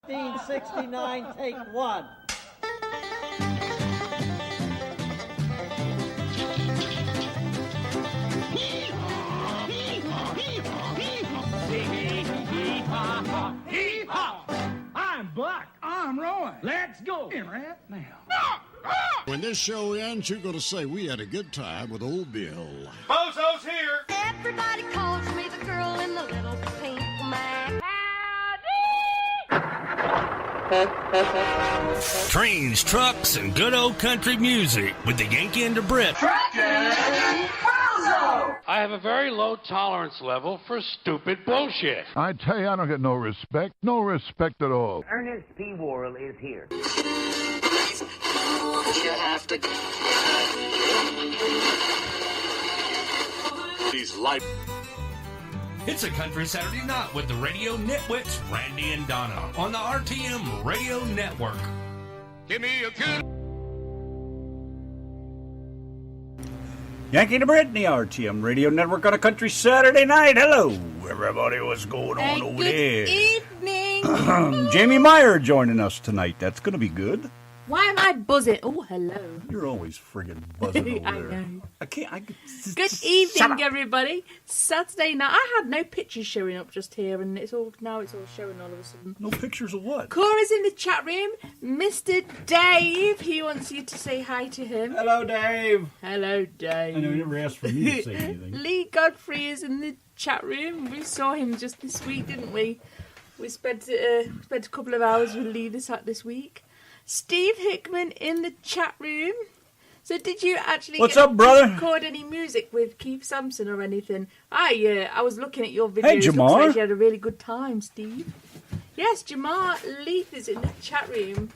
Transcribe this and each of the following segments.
1969, take one. I'm Buck. I'm Roy. Let's go. Right now. When this show ends, you're going to say we had a good time with old Bill. Bozo's here. Everybody calls me the girl in the little pink man. Trains, trucks, and good old country music with the Yankee and the Brit. I have a very low tolerance level for stupid bullshit. I tell you, I don't get no respect. No respect at all. Ernest P. Worrell is here. You have to. He's life. It's a country Saturday night with the radio nitwits Randy and Donna on the RTM Radio Network. Give me a good... Yanki and the Brit in the RTM Radio Network on a country Saturday night. Hello, everybody. What's going on over there? Good evening. Jamie Meyer joining us tonight. That's going to be good. Why am I buzzing? Oh, hello. You're always friggin' buzzing over I there. know. I can't. Good evening, everybody. Saturday night. I had no pictures showing up just here, and it's all showing all of a sudden. No pictures of what? Cora's in the chat room. Mr. Dave, he wants you to say hi to him. Hello, Dave. Hello, Dave. I know you never asked for me to say anything. Lee Godfrey is in the chat room. We saw him just this week, didn't we? We spent a couple of hours with Lee this week. Steve Hickman in the chat room. So did you actually record any music with Keith Sampson or anything? I was looking at your videos. Hey, Jamar. Looks like you had a really good time, Steve. Yes, Jamar Leith is in the chat room.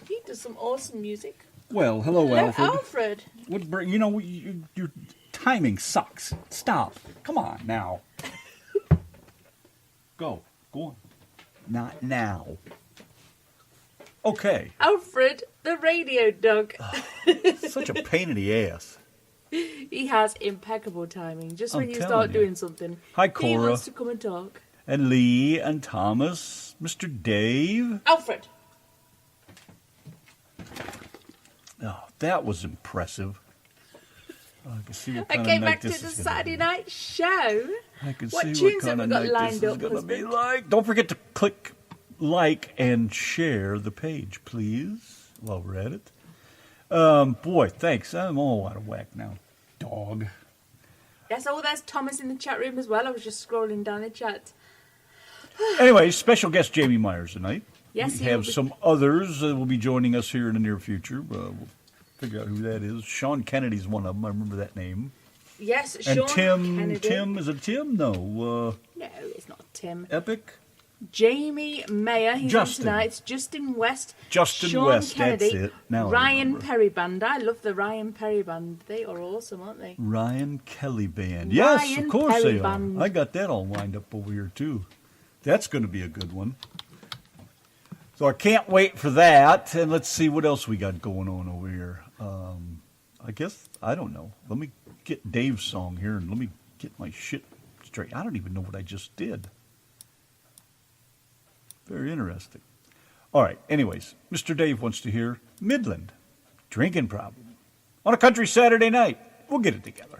He does some awesome music. Well, hello, Alfred. You know, your timing sucks. Stop. Come on, now. Go on. Not now. Okay. Alfred, the radio dog. Such a pain in the ass. He has impeccable timing. Just when you telling start you. doing something, Hi, Cora. he wants to come and talk. And Lee and Thomas, Mr. Dave. Alfred. Oh, that was impressive. I can see what I kind of came night back to this the is gonna Saturday be. night show. I can What see tunes what kind have of we got night lined this is up, going to be husband? like. Don't forget to click like and share the page, please, while we're at it. Boy, thanks. I'm all out of whack now. Dog. Yes, there's Thomas in the chat room as well. I was just scrolling down the chat. Anyway, special guest Jamie Myers tonight. Yes, we he have will be- some others that will be joining us here in the near future. We'll figure out who that is. Sean Kennedy's one of them. I remember that name. Yes, And Sean Tim, Kennedy. is it Tim? No. No, it's not Tim. Epic? Jamie Meyer, he's Justin. on tonight. It's Justin West. Justin Sean West, Kennedy, that's it. Now I Ryan remember. Perry Band. I love the Ryan Perry Band. They are awesome, aren't they? Ryan Kelly Band. Yes, Ryan of course Perry they are. Band. I got that all lined up over here, too. That's going to be a good one. So I can't wait for that. And let's see what else we got going on over here. I guess, I don't know. Let me get Dave's song here and let me get my shit straight. I don't even know what I just did. Very interesting. All right, anyways, Mr. Dave wants to hear Midland, Drinking Problem. On a country Saturday night. We'll get it together.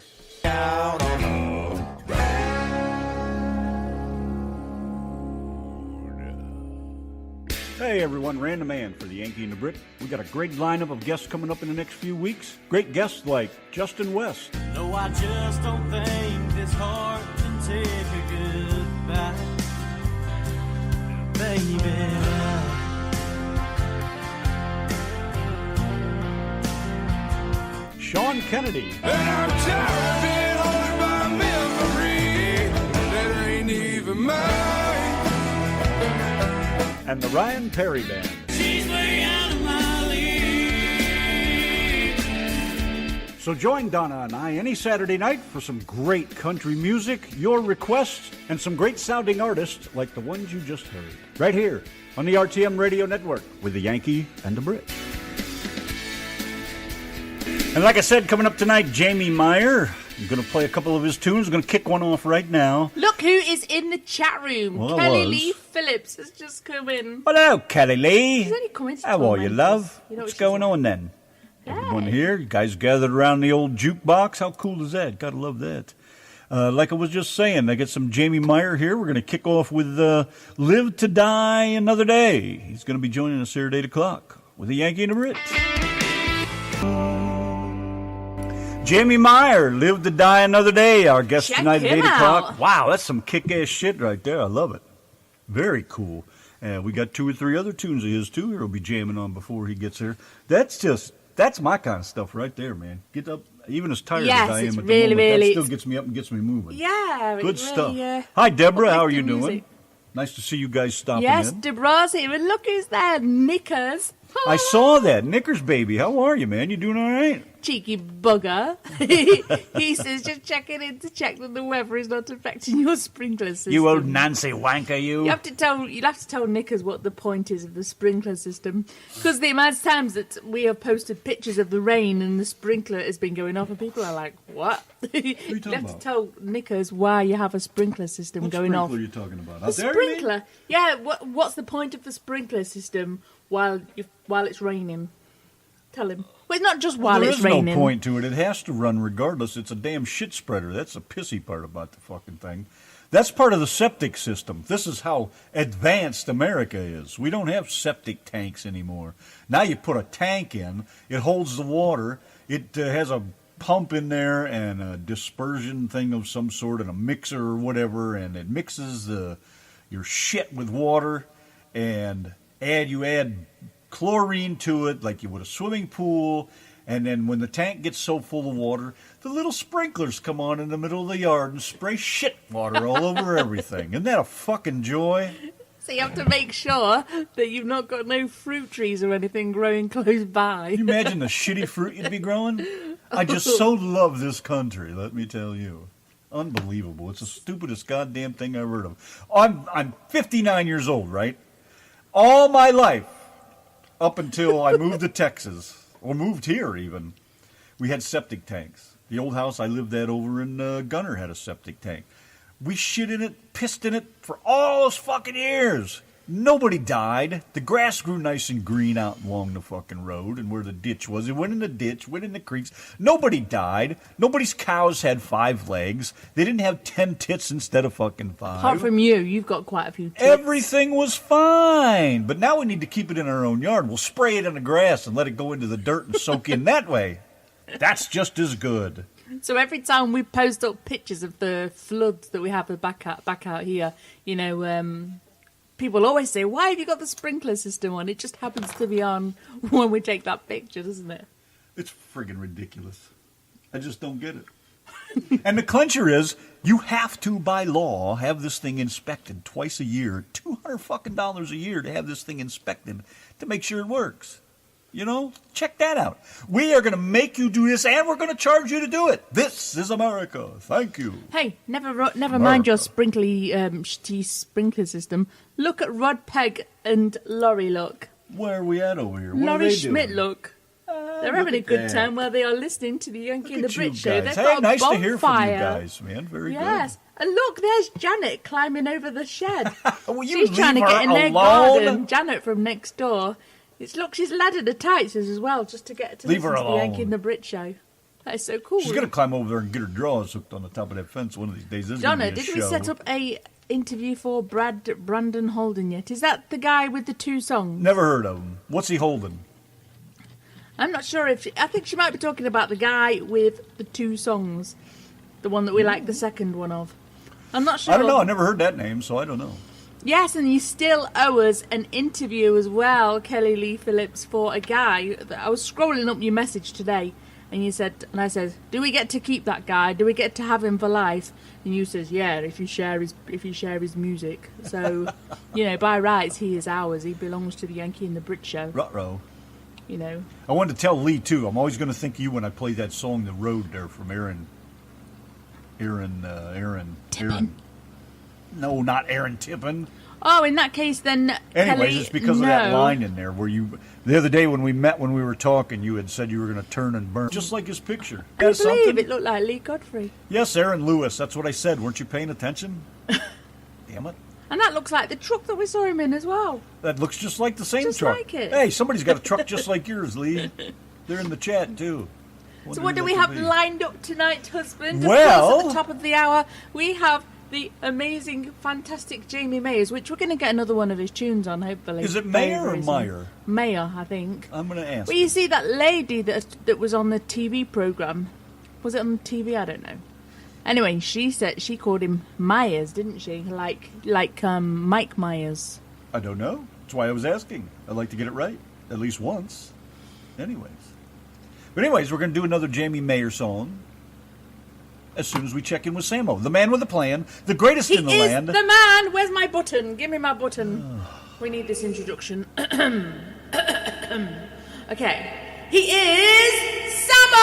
Hey everyone, Random Man for the Yankee and the Brit. We got a great lineup of guests coming up in the next few weeks. Great guests like Justin West. No, I just don't think this heart can take a goodbye, baby. Sean Kennedy. And I'm tired of being haunted by a memory that ain't even mine. And the Ryan Perry Band. She's way out of my league. So join Donna and I any Saturday night for some great country music, your requests, and some great sounding artists like the ones you just heard. Right here on the RTM Radio Network with the Yankee and the Brit. And like I said, coming up tonight, Jamie Meyer. I'm going to play a couple of his tunes. I'm going to kick one off right now. Look who is in the chat room. Well, Kelly Lee Phillips has just come in. Hello, Kelly Lee. She's only come in to How are you, torment love? us. You know What's what she's going like. on then? Hey. Everyone here, you guys gathered around the old jukebox. How cool is that? Gotta love that. Like I was just saying, I got some Jamie Meyer here. We're going to kick off with Live to Die Another Day. He's going to be joining us here at 8 o'clock with the Yankee and the Brit. Jamie Meyer, Live to Die Another Day, our guest Check tonight at him 8 o'clock. out. Wow, that's some kick-ass shit right there. I love it. Very cool. We got 2 or 3 other tunes of his, too. He'll be jamming on before he gets here. That's my kind of stuff right there, man. Get up, even as tired Yes, as I am it's at the really, moment, really- that still gets me up and gets me moving. Yeah. Good it's stuff. really, Hi, Deborah. How are you uplifting doing? music. Nice to see you guys stopping Yes, in. Deborah's here. And look who's there. Knickers. I saw that. Knickers, baby. How are you, man? You doing all right? Cheeky bugger. He says just checking in to check that the weather is not affecting your sprinkler system. You old Nancy wanker, you. You'll have to tell Knickers what the point is of the sprinkler system, because the amount of times that we have posted pictures of the rain and the sprinkler has been going off, and people are like, "What?" You have to about? tell Knickers why you have a sprinkler system What going sprinkler off. are you talking about? The Out there, you mean? sprinkler, yeah. What's the point of the sprinkler system while it's raining? Tell him. Well, it's not just while There it's is raining. no point to it. It has to run regardless. It's a damn shit spreader. That's the pissy part about the fucking thing. That's part of the septic system. This is how advanced America is. We don't have septic tanks anymore. Now you put a tank in. It holds the water. It has a pump in there and a dispersion thing of some sort and a mixer or whatever, and it mixes your shit with water, and you add chlorine to it like you would a swimming pool, and then when the tank gets so full of water, the little sprinklers come on in the middle of the yard and spray shit water all over everything. Isn't that a fucking joy? So you have to make sure that you've not got no fruit trees or anything growing close by. Can you imagine the shitty fruit you'd be growing? I just so love this country, let me tell you. Unbelievable. It's the stupidest goddamn thing I've heard of. I'm 59 years old, right? All my life, up until I moved to Texas, or moved here even, we had septic tanks. The old house I lived at over in Gunner had a septic tank. We shit in it, pissed in it for all those fucking years. Nobody died. The grass grew nice and green out along the fucking road and where the ditch was. It went in the ditch, went in the creeks. Nobody died. Nobody's cows had 5 legs. They didn't have 10 tits instead of fucking 5. Apart from you've got quite a few tits. Everything was fine. But now we need to keep it in our own yard. We'll spray it in the grass and let it go into the dirt and soak in that way. That's just as good. So every time we post up pictures of the floods that we have back out here, people always say, "Why have you got the sprinkler system on?" It just happens to be on when we take that picture, doesn't it? It's friggin' ridiculous. I just don't get it. And the clincher is, you have to, by law, have this thing inspected twice a year. $200 a year to have this thing inspected to make sure it works. You know, check that out. We are going to make you do this, and we're going to charge you to do it. This is America. Thank you. Hey, never mind your shitty sprinkler system. Look at Rod Pegg and Laurie. Look, where are we at over here? What Laurie are they Schmidt. doing? Look, they're look having a at good that. time while they are listening to the Yankee and the Look at you Brit show. guys. They've Hey, got a nice to bonfire. hear from you guys, man. Very Yes, and look, there's Janet climbing over the shed. Will you She's trying to leave get her in their alone? garden. Janet from next door. She's laddered her tights as well, just to get to Leave her listen to the Yankey alone. and the Brit show. That is so cool. She's going to climb over there and get her drawers hooked on the top of that fence one of these days. This is Donna, gonna be a did we show. set up a interview for Brandon Holden yet? Is that the guy with the 2 songs? Never heard of him. What's he holding? I'm not sure if I think she might be talking about the guy with the 2 songs, the one that we like the second one of. I'm not sure. I don't know. I never heard that name, so I don't know. Yes, and you still owe us an interview as well, Kelly Lee Phillips, for a guy. I was scrolling up your message today, and I said, "Do we get to keep that guy? Do we get to have him for life?" And you says, "Yeah, if you share his music." So, by rights, he is ours. He belongs to the Yankee and the Brit show. Ruh-roh. I wanted to tell Lee, too. I'm always going to think of you when I play that song, The Road, there from Aaron. No, not Aaron Tippin. Oh, in that case, then, Anyways, Kelly, it's because of that line in there where you, the other day when we met, when we were talking, you had said you were going to turn and burn, just like his picture. I believe it looked like Lee Godfrey. Yes, Aaron Lewis. That's what I said. Weren't you paying attention? Damn it. And that looks like the truck that we saw him in as well. That looks just like the same Just truck. like it. Hey, somebody's got a truck just like yours, Lee. They're in the chat, too. So what do we have lined up tonight, husband? Well, of course, at the top of the hour, we have the amazing, fantastic Jamie Mayers, which we're going to get another one of his tunes on, hopefully. Is it Meyer or Meyer? Meyer, I think. I'm going to ask. Well, you see that lady that was on the TV programme. Was it on TV? I don't know. Anyway, she said she called him Myers, didn't she? Like Mike Myers. I don't know. That's why I was asking. I'd like to get it right at least once. Anyways, we're going to do another Jamie Meyer song as soon as we check in with Samo, the man with a plan, the greatest in the land. The man. Where's my button? Give me my button. We need this introduction. Okay. He is Samo!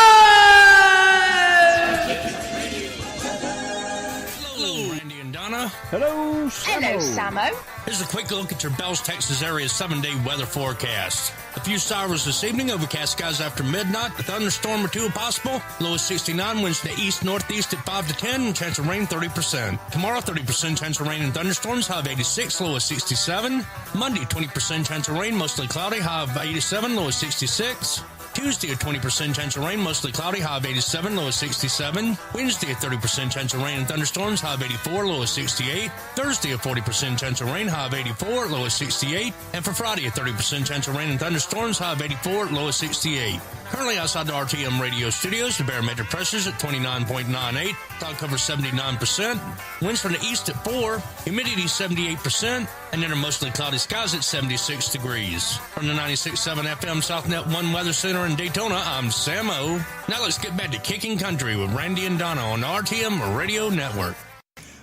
Hello, Randy and Donna. Hello, Samo. Hello, Samo. Here's a quick look at your Bells, Texas area's 7-day weather forecast. A few showers this evening, overcast skies after midnight, a thunderstorm or two possible. Low is 69, winds to east-northeast at 5 to 10, and chance of rain 30%. Tomorrow, 30% chance of rain and thunderstorms, high of 86, low of 67. Monday, 20% chance of rain, mostly cloudy, high of 87, low of 66. Tuesday, a 20% chance of rain, mostly cloudy, high of 87, low of 67. Wednesday, a 30% chance of rain and thunderstorms, high of 84, low of 68. Thursday, a 40% chance of rain, high of 84, low of 68. And for Friday, a 30% chance of rain and thunderstorms, high of 84, low of 68. Currently outside the RTM radio studios, the barometric pressure's at 29.98, cloud cover 79%, winds from the east at 4, humidity 78%, and then mostly cloudy skies at 76 degrees. From the 96.7 FM SouthNet 1 Weather Center in Daytona, I'm Samo. Now let's get back to Kicking Country with Randy and Donna on the RTM Radio Network.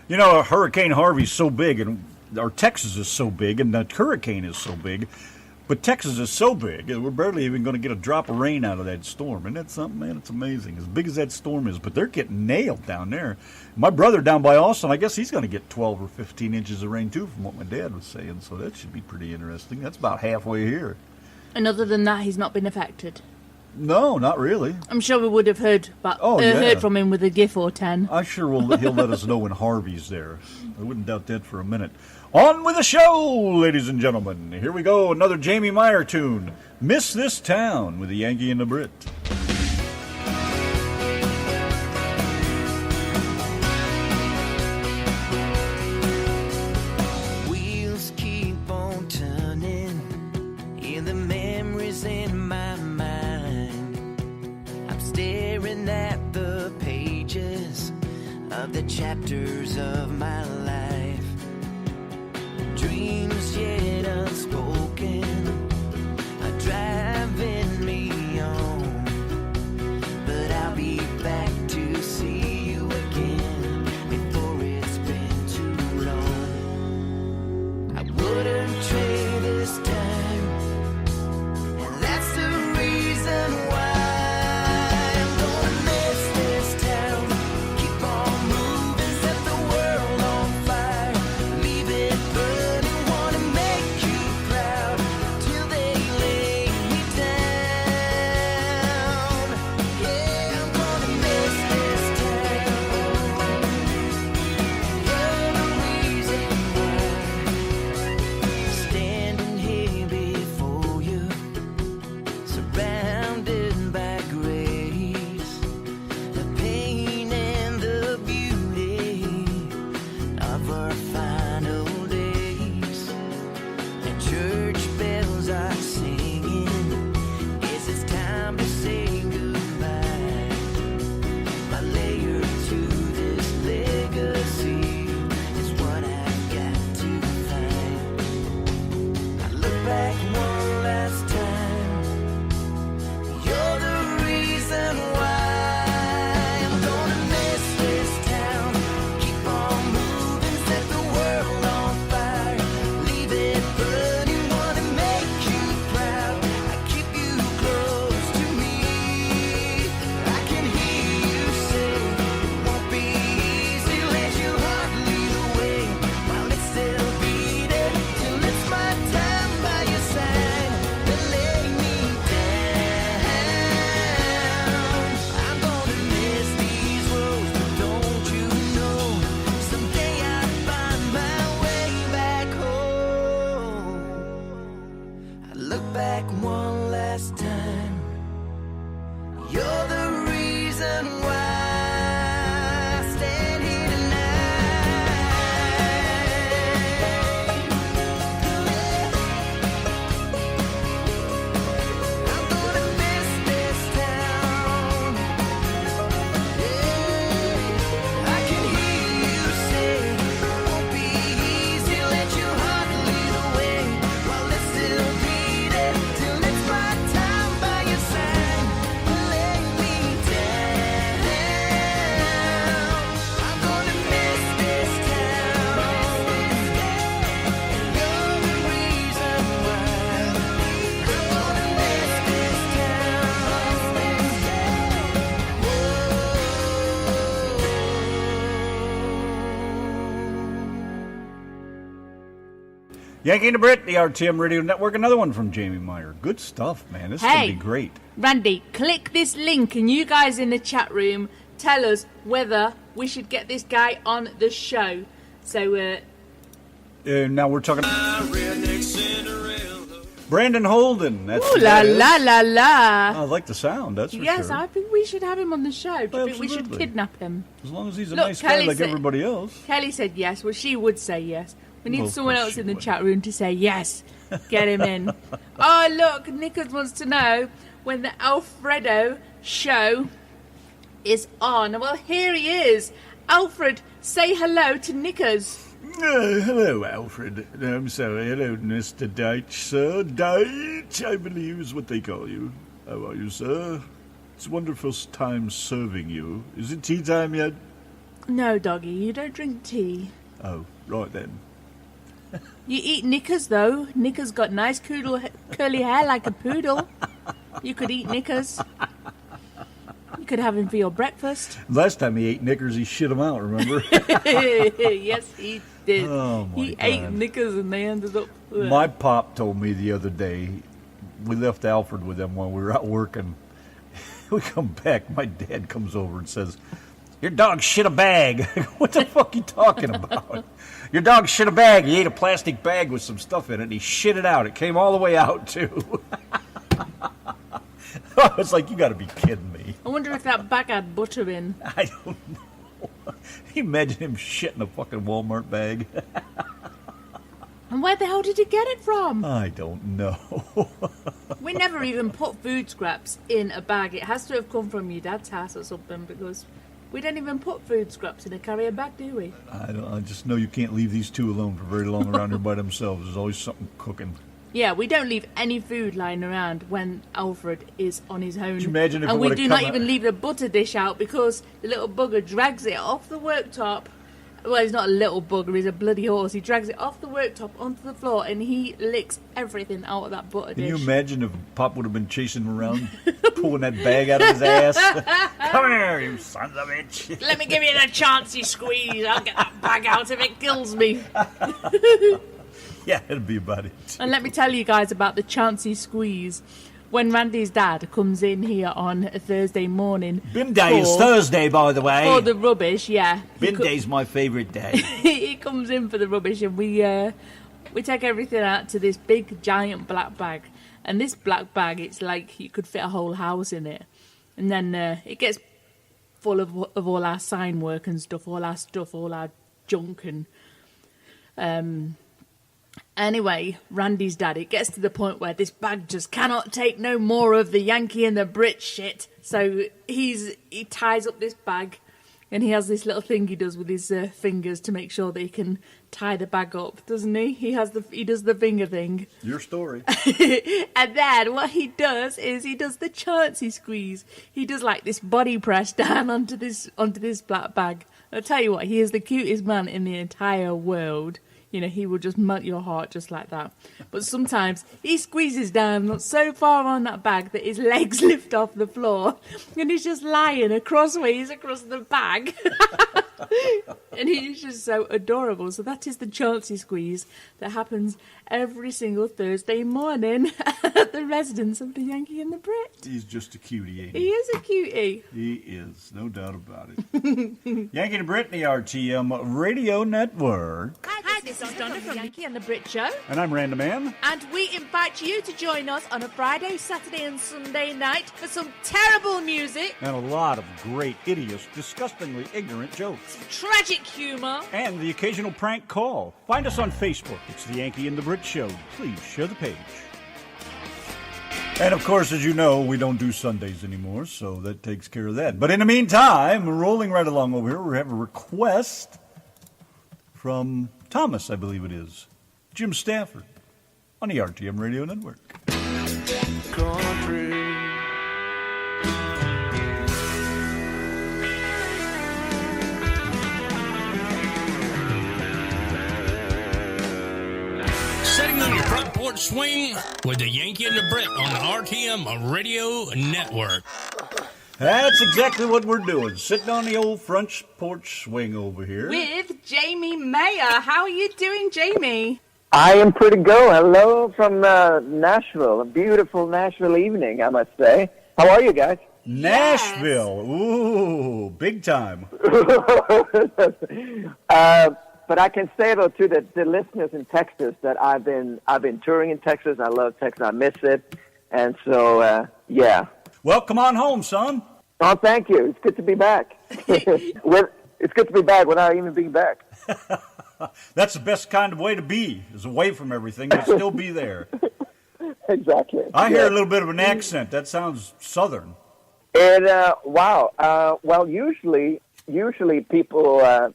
You know, Hurricane Harvey's so big, and our Texas is so big, and that hurricane is so big. But Texas is so big, we're barely even going to get a drop of rain out of that storm. And that's something, man, it's amazing. As big as that storm is, but they're getting nailed down there. My brother down by Austin, I guess he's going to get 12 or 15 inches of rain, too, from what my dad was saying. So that should be pretty interesting. That's about halfway here. And other than that, he's not been affected? No, not really. I'm sure we would have heard from him with a GIF or 10. I'm sure he'll let us know when Harvey's there. I wouldn't doubt that for a minute. On with the show, ladies and gentlemen. Here we go, another Jamie Meyer tune. Miss This Town with the Yankee and the Brit. Wheels keep on turning in the memories in my mind. I'm staring at the pages of the chapters of my life. Dreams yet unspoken are driving me on, but I'll be back to see you again before it's been too long. I wouldn't trade this time, and that's the reason why. I'm gonna miss this town, keep on moving, set the world on fire, leave it burning, wanna make you proud till they lay me down. Yeah, I'm gonna miss this town. You're the reason why. Standing here before you, surrounded by grace, the pain and the beauty of our final days. And church bells are singing, yes, it's time to say goodbye. My layer to this legacy is what I've got to find. I look back one last time, you're the reason why. I'm gonna miss this town, keep on moving, set the world on fire, leave it burning, wanna make you proud. I keep you close to me, I can hear you say it won't be easy, let your heart lead the way while it's still beating. look back one last time. You're the reason why I stand here tonight. I'm gonna miss this town. Yeah, I can hear you say it won't be easy. Let your heart lead away while it's still beating. Till it's my time by your side. Lay me down. I'm gonna miss this town. You're the reason why. I'm gonna miss this Yanki and the Brit, the RTM Radio Network. Another one from Jamie Meyer. Good stuff, man. This is going to be great. Randy, click this link and you guys in the chat room tell us whether we should get this guy on the show. So, now we're talking Brandon Holden. That's ooh la la la la. I like the sound, that's for Yes, sure. I think we should have him on the show. Do you think we should Absolutely. kidnap him? As long as he's a Look, nice guy Kelly like said- everybody else. Kelly said yes. Well, she would say yes. We need Well, of someone course else she in the would. chat room to say yes. Get him in. Oh, look, Nicholas wants to know when the Alfredo show is on. Well, here he is. Alfred, say hello to Nicholas. Hello, Alfred. I'm sorry. Hello, Mr. Deitch, sir. Deitch, I believe is what they call you. How are you, sir? It's a wonderful time serving you. Is it tea time yet? No, doggy, you don't drink tea. Oh, right then. You eat Knickers, though. Knickers got nice curly hair like a poodle. You could eat Knickers. You could have him for your breakfast. Last time he ate Knickers, he shit them out, remember? Yes, he did. Oh, my he God. ate Knickers and they ended up... My pop told me the other day, we left Alfred with them while we were out working. We come back, my dad comes over and says, your dog shit a bag. I go, what the fuck are you talking about? Your dog shit a bag. He ate a plastic bag with some stuff in it, and he shit it out. It came all the way out, too. I was like, you got to be kidding me. I wonder if that bag had butter in. I don't know. Can you imagine him shitting a fucking Walmart bag? And where the hell did he get it from? I don't know. We never even put food scraps in a bag. It has to have come from your dad's house or something, because we don't even put food scraps in a carrier bag, do we? I just know you can't leave these two alone for very long around here by themselves. There's always something cooking. Yeah, we don't leave any food lying around when Alfred is on his own. Could you imagine if and it we would've do not come out- even leave the butter dish out because the little bugger drags it off the worktop. Well, he's not a little bugger, he's a bloody horse. He drags it off the worktop onto the floor and he licks everything out of that butter Can dish. you imagine if Pop would have been chasing him around, pulling that bag out of his ass? Come here, you sons of a bitch. Let me give you the Chauncey squeeze. I'll get that bag out if it kills me. Yeah, it'd be about it. And let me tell you guys about the Chauncey squeeze. When Randy's dad comes in here on a Thursday morning... Bin Day is Thursday, by the way. For the rubbish, yeah. Bin Day's my favourite day. He comes in for the rubbish and we take everything out to this big, giant black bag. And this black bag, it's like you could fit a whole house in it. And then it gets full of all our sign work and stuff, all our junk and... Anyway, Randy's dad, it gets to the point where this bag just cannot take no more of the Yankee and the Brit shit. So he ties up this bag and he has this little thing he does with his fingers to make sure that he can tie the bag up, doesn't he? He does the finger thing. Your story. And then what he does is he does the Chauncey squeeze. He does like this body press down onto this black bag. I'll tell you what, he is the cutest man in the entire world. You know, he will just melt your heart just like that. But sometimes he squeezes down so far on that bag that his legs lift off the floor and he's just lying crossways across the bag. And he's just so adorable. So that is the Chauncey squeeze that happens every single Thursday morning at the residence of the Yankee and the Brit. He's just a cutie, ain't He he? is a cutie. He is, no doubt about it. Yankee and the Brit, the RTM Radio Network. I just This is Donna from Yanki and the Brit Show. And I'm Random Man. And we invite you to join us on a Friday, Saturday and Sunday night for some terrible music. And a lot of great, hideous, disgustingly ignorant jokes. Some tragic humour. And the occasional prank call. Find us on Facebook. It's the Yanki and the Brit Show. Please share the page. And of course, as you know, we don't do Sundays anymore, so that takes care of that. But in the meantime, we're rolling right along over here. We have a request from Thomas, I believe it is, Jim Stafford, on the RTM Radio Network. Country. Sitting on your front porch swing with the Yankee and the Brit on the RTM Radio Network. That's exactly what we're doing, sitting on the old front porch swing over here. With Jamie Meyer. How are you doing, Jamie? I am pretty good. Hello from Nashville. A beautiful Nashville evening, I must say. How are you guys? Nashville. Yes. Ooh, big time. But I can say, though, to the listeners in Texas that I've been touring in Texas. I love Texas. I miss it. And so, yeah. Well, come on home, son. Oh, thank you. It's good to be back. It's good to be back without even being back. That's the best kind of way to be, is away from everything, but still be there. Exactly. I hear a little bit of an accent. That sounds southern. And, wow. Well, usually people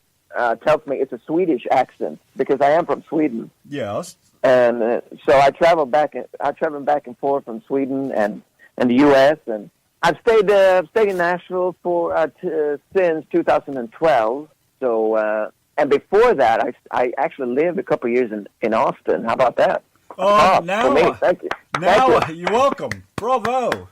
tells me it's a Swedish accent because I am from Sweden. Yes. And so I travel back and forth from Sweden and the U.S. and I've stayed in Nashville for since 2012. So and before that, I actually lived a couple of years in Austin. How about that? Now, thank you. You're welcome. Bravo.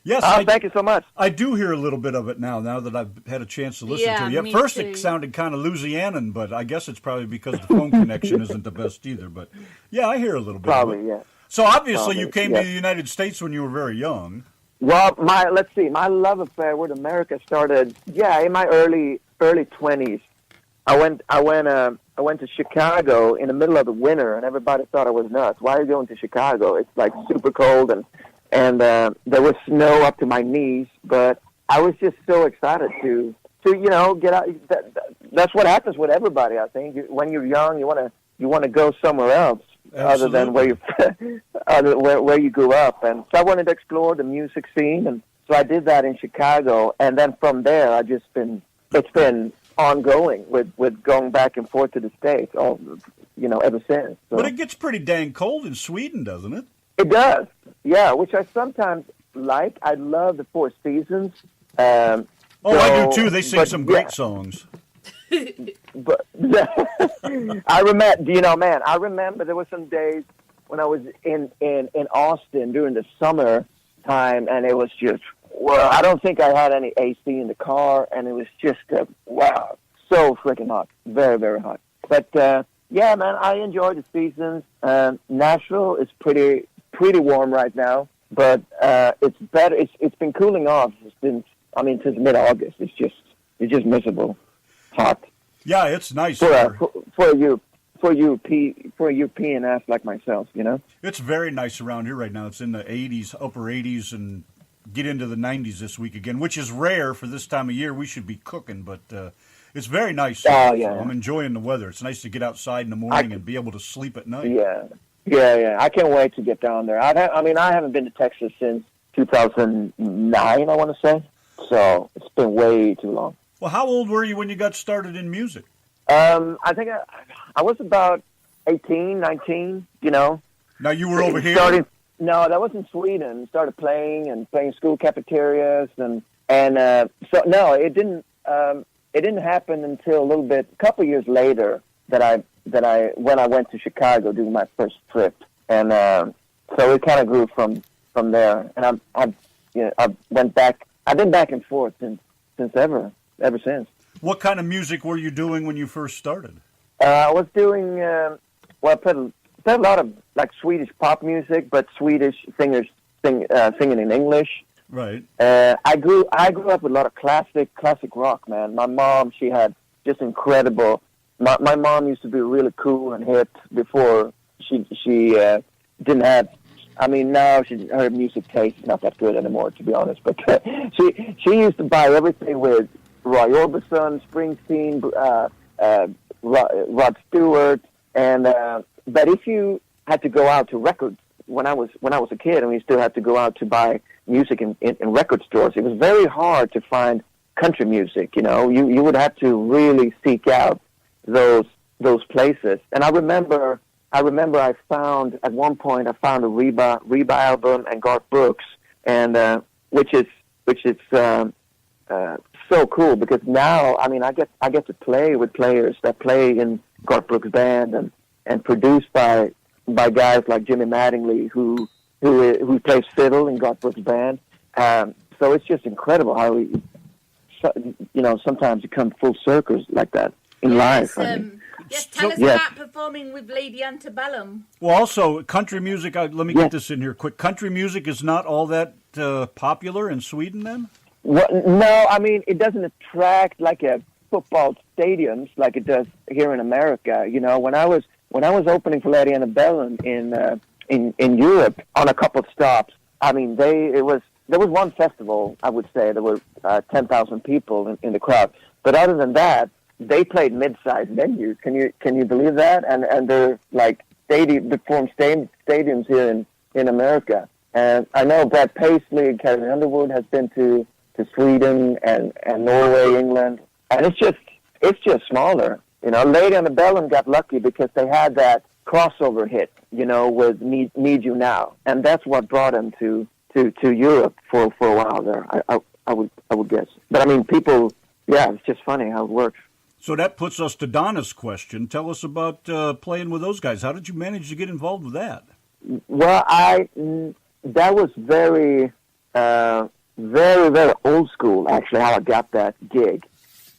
Yes, thank you so much. I do hear a little bit of it now that I've had a chance to listen to you. At first, it sounded kind of Louisianan, but I guess it's probably because the phone connection isn't the best either. But yeah, I hear a little bit. Probably, of it. Yeah. So obviously, you came to the United States when you were very young. Well, my love affair with America started, in my early 20s. I went to Chicago in the middle of the winter, and everybody thought I was nuts. Why are you going to Chicago? It's like super cold, and there was snow up to my knees. But I was just so excited to get out. That's what happens with everybody. I think when you're young, you want to go somewhere else. Absolutely. Other than where you grew up, and so I wanted to explore the music scene, and so I did that in Chicago, and then from there it's been ongoing with going back and forth to the States, ever since. So. But it gets pretty dang cold in Sweden, doesn't it? It does, yeah. Which I sometimes like. I love the Four Seasons. I do too. They sing some great songs. But I remember there were some days when I was in Austin during the summer time, and it was just, I don't think I had any AC in the car, and it was just, so freaking hot. Very, very hot. But, man, I enjoy the seasons. Nashville is pretty warm right now, but it's better. It's been cooling off since mid-August. It's just miserable. Hot. Yeah, it's nice for a European ass like myself, It's very nice around here right now. It's in the 80s, upper 80s, and get into the 90s this week again, which is rare for this time of year. We should be cooking, but it's very nice. Oh, yeah. So I'm enjoying the weather. It's nice to get outside in the morning and be able to sleep at night. Yeah. I can't wait to get down there. I haven't been to Texas since 2009, I want to say. So it's been way too long. Well, how old were you when you got started in music? I think I was about 18, 19, Now, you were over here? No, that was in Sweden. Started playing school cafeterias, so no, it didn't happen until a couple years later when I went to Chicago doing my first trip, and so it kind of grew from there. And I went back. I've been back and forth since ever since. What kind of music were you doing when you first started? I was doing, I played a lot of like Swedish pop music, but Swedish singers singing in English. Right. I grew up with a lot of classic rock, man. My mom, she had just incredible my mom used to be really cool and hip before she didn't have. I mean, now her music taste is not that good anymore, to be honest. But she used to buy everything with Roy Orbison, Springsteen, Rod Stewart, and but if you had to go out to records when I was a kid, and we still had to go out to buy music in record stores, it was very hard to find country music. You know, you would have to really seek out those places. And I remember I found at one point a Reba album and Garth Brooks, and which is so cool, because now, I mean, I get to play with players that play in Garth Brooks band and produced by guys like Jimmy Mattingly who plays fiddle in Garth Brooks band. So it's just incredible how sometimes you come full circles like that in life. Yes, tell us about performing with Lady Antebellum. Well, also, country music, let me get this in here quick. Country music is not all that popular in Sweden, then? Well, no, I mean, it doesn't attract like a football stadiums like it does here in America. You know, when I was opening for Lady Antebellum in Europe on a couple of stops, I mean, there was one festival, I would say, there were 10,000 people in the crowd. But other than that, they played mid-sized venues. Can you believe that? And they're like performed stadiums here in America. And I know Brad Paisley and Carrie Underwood has been to Sweden and Norway, England, and it's just smaller. You know, Lady Antebellum got lucky because they had that crossover hit, you know, with Need You Now, and that's what brought them to Europe for a while there. I would guess. But I mean, people, it's just funny how it works. So that puts us to Donna's question. Tell us about playing with those guys. How did you manage to get involved with that? Well, that was very, very, very old school, actually, how I got that gig.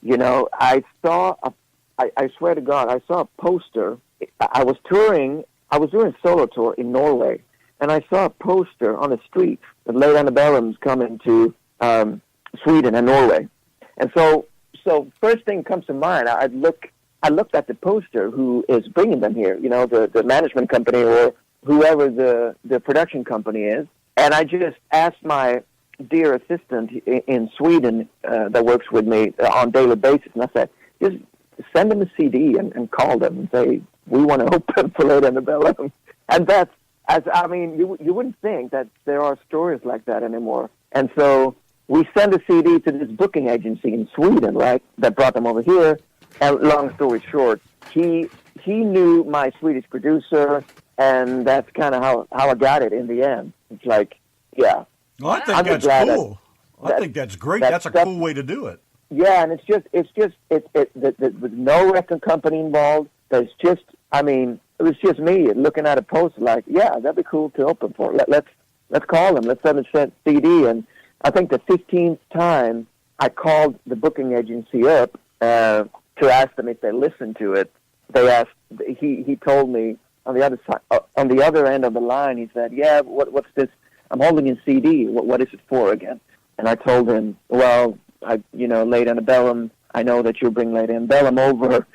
You know, I swear to God, I saw a poster. I was doing a solo tour in Norway, and I saw a poster on the street that Lady Antebellum's coming to Sweden and Norway. And so first thing comes to mind, I looked at the poster, who is bringing them here, you know, the management company or whoever the production company is. And I just asked my dear assistant in Sweden that works with me on a daily basis, and I said, just send them a CD and call them and say, we want to open for Lady Antebellum. And that's, I mean, you wouldn't think that there are stories like that anymore. And so we sent a CD to this booking agency in Sweden, right, that brought them over here. And long story short, he knew my Swedish producer, and that's kind of how I got it in the end. It's like, yeah. Well, I think that's cool. I think that's great. That's a cool way to do it. Yeah, and with no record company involved. There's just, I mean, it was just me looking at a poster like, yeah, that'd be cool to open for. Let's call them. Let's send a CD. And I think the 15th time I called the booking agency up to ask them if they listened to it, they asked. He told me on the other side, on the other end of the line, he said, "Yeah, what's this? I'm holding a CD. What is it for again?" And I told him, "Well, Lady Antebellum. I know that you'll bring Lady Antebellum over."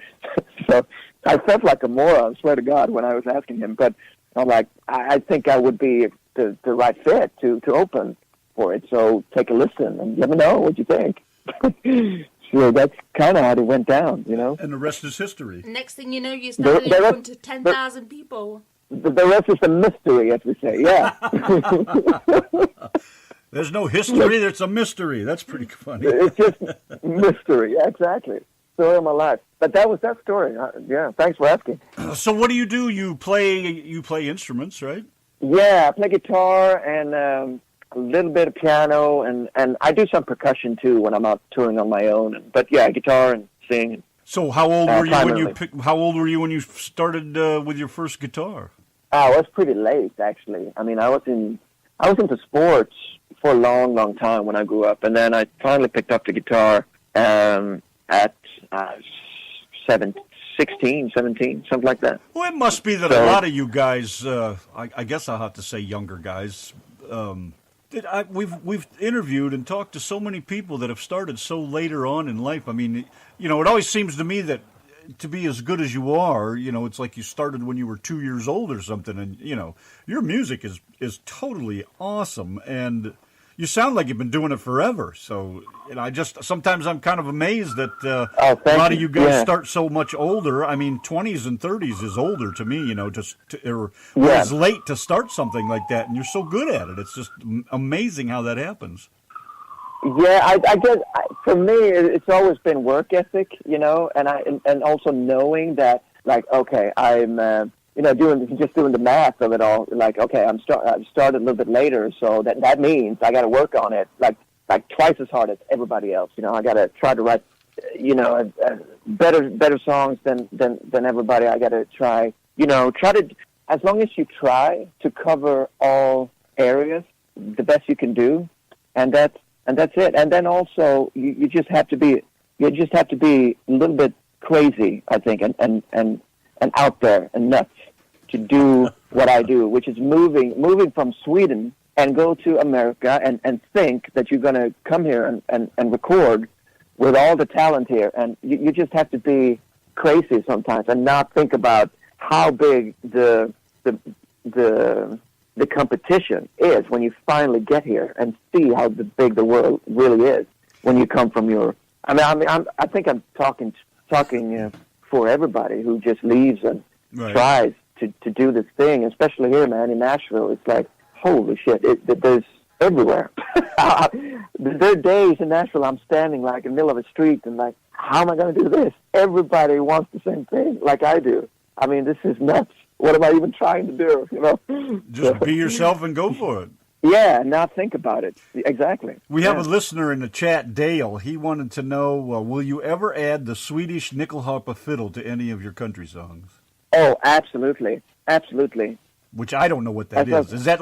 So I felt like a moron, I swear to God, when I was asking him. But I'm like, I think I would be the right fit to open for it. So take a listen and let me know what you think. So that's kind of how it went down, you know. And the rest is history. Next thing you know, you're standing in front of 10,000 people. The rest is a mystery, as we say, yeah. There's no history, there's a mystery. That's pretty funny. It's just mystery, yeah, exactly. Story of my life. But that was that story. Yeah, thanks for asking. So what do? You play instruments, right? Yeah, I play guitar and a little bit of piano, and I do some percussion too when I'm out touring on my own. But yeah, guitar and sing. So how old were you How old were you when you started with your first guitar? I was pretty late, actually. I mean, I was into sports for a long, long time when I grew up, and then I finally picked up the guitar at 16, 17, something like that. Well, it must be that a lot of you guys, I guess I'll have to say younger guys, we've interviewed and talked to so many people that have started so later on in life. I mean, it always seems to me that to be as good as you are, it's like you started when you were 2 years old or something, and your music is totally awesome, and you sound like you've been doing it forever. So, sometimes I'm kind of amazed that a lot of you guys start so much older. I mean, 20s and 30s is older to me, it's late to start something like that, and you're so good at it. It's just amazing how that happens. Yeah, I guess for me, it's always been work ethic, and also knowing that, like, okay, I'm, doing the math of it all. Like, okay, I've started a little bit later, so that means I got to work on it like twice as hard as everybody else. I got to try to write, better songs than everybody. I got to try to, as long as you try to cover all areas the best you can do, and that's it. And then also you just have to be a little bit crazy, I think, and out there and nuts to do what I do, which is moving from Sweden and go to America and think that you're going to come here and record with all the talent here. And you just have to be crazy sometimes and not think about how big the competition is when you finally get here and see how big the world really is when you come from your. I think I'm talking for everybody who just leaves and tries to do this thing, especially here, man, in Nashville. It's like, holy shit, there's everywhere. There are days in Nashville I'm standing like in the middle of a street and like, how am I going to do this? Everybody wants the same thing like I do. I mean, this is nuts. What am I even trying to do? Just be yourself and go for it. Yeah, not think about it. Exactly. We have a listener in the chat, Dale. He wanted to know, will you ever add the Swedish Nyckelharpa fiddle to any of your country songs? Oh, absolutely. Absolutely. Which I don't know what that is. Is that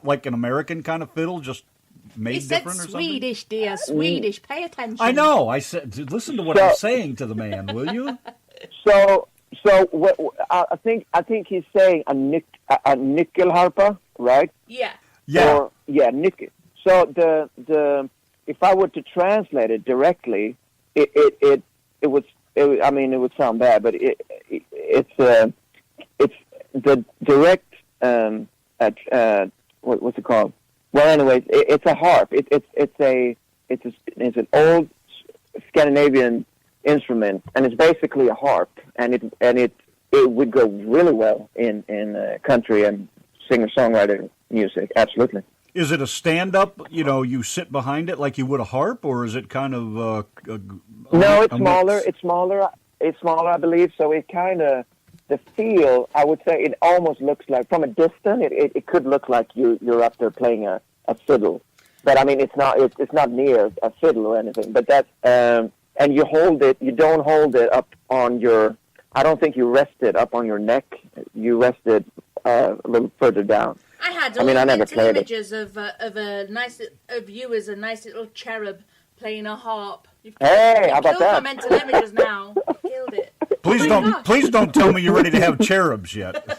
like an American kind of fiddle, just made different or something? Swedish, dear, Swedish. Pay attention. I know. I said, listen to what I'm saying to the man, will you? So what I think he's saying a nyckelharpa, right? Yeah. Yeah. Nickel. So the if I were to translate it directly, it would sound bad, but it's the direct what's it called? Well, anyways, it's a harp. It's an old Scandinavian instrument, and it's basically a harp, and it would go really well in country and singer-songwriter music. Absolutely. Is it a stand-up? You sit behind it like you would a harp, or is it kind of? No, it's smaller. Mix? It's smaller. It's smaller, I believe. So it kind of the feel. I would say it almost looks like from a distance. It could look like you're up there playing a fiddle, but I mean it's not. It's not near a fiddle or anything. But that's and you hold it. You don't hold it up on your. I don't think you rest it up on your neck. You rest it a little further down. I never played images of you as a nice little cherub playing a harp. Hey, how about that? My mental images now. Killed it. Please don't tell me you're ready to have cherubs yet.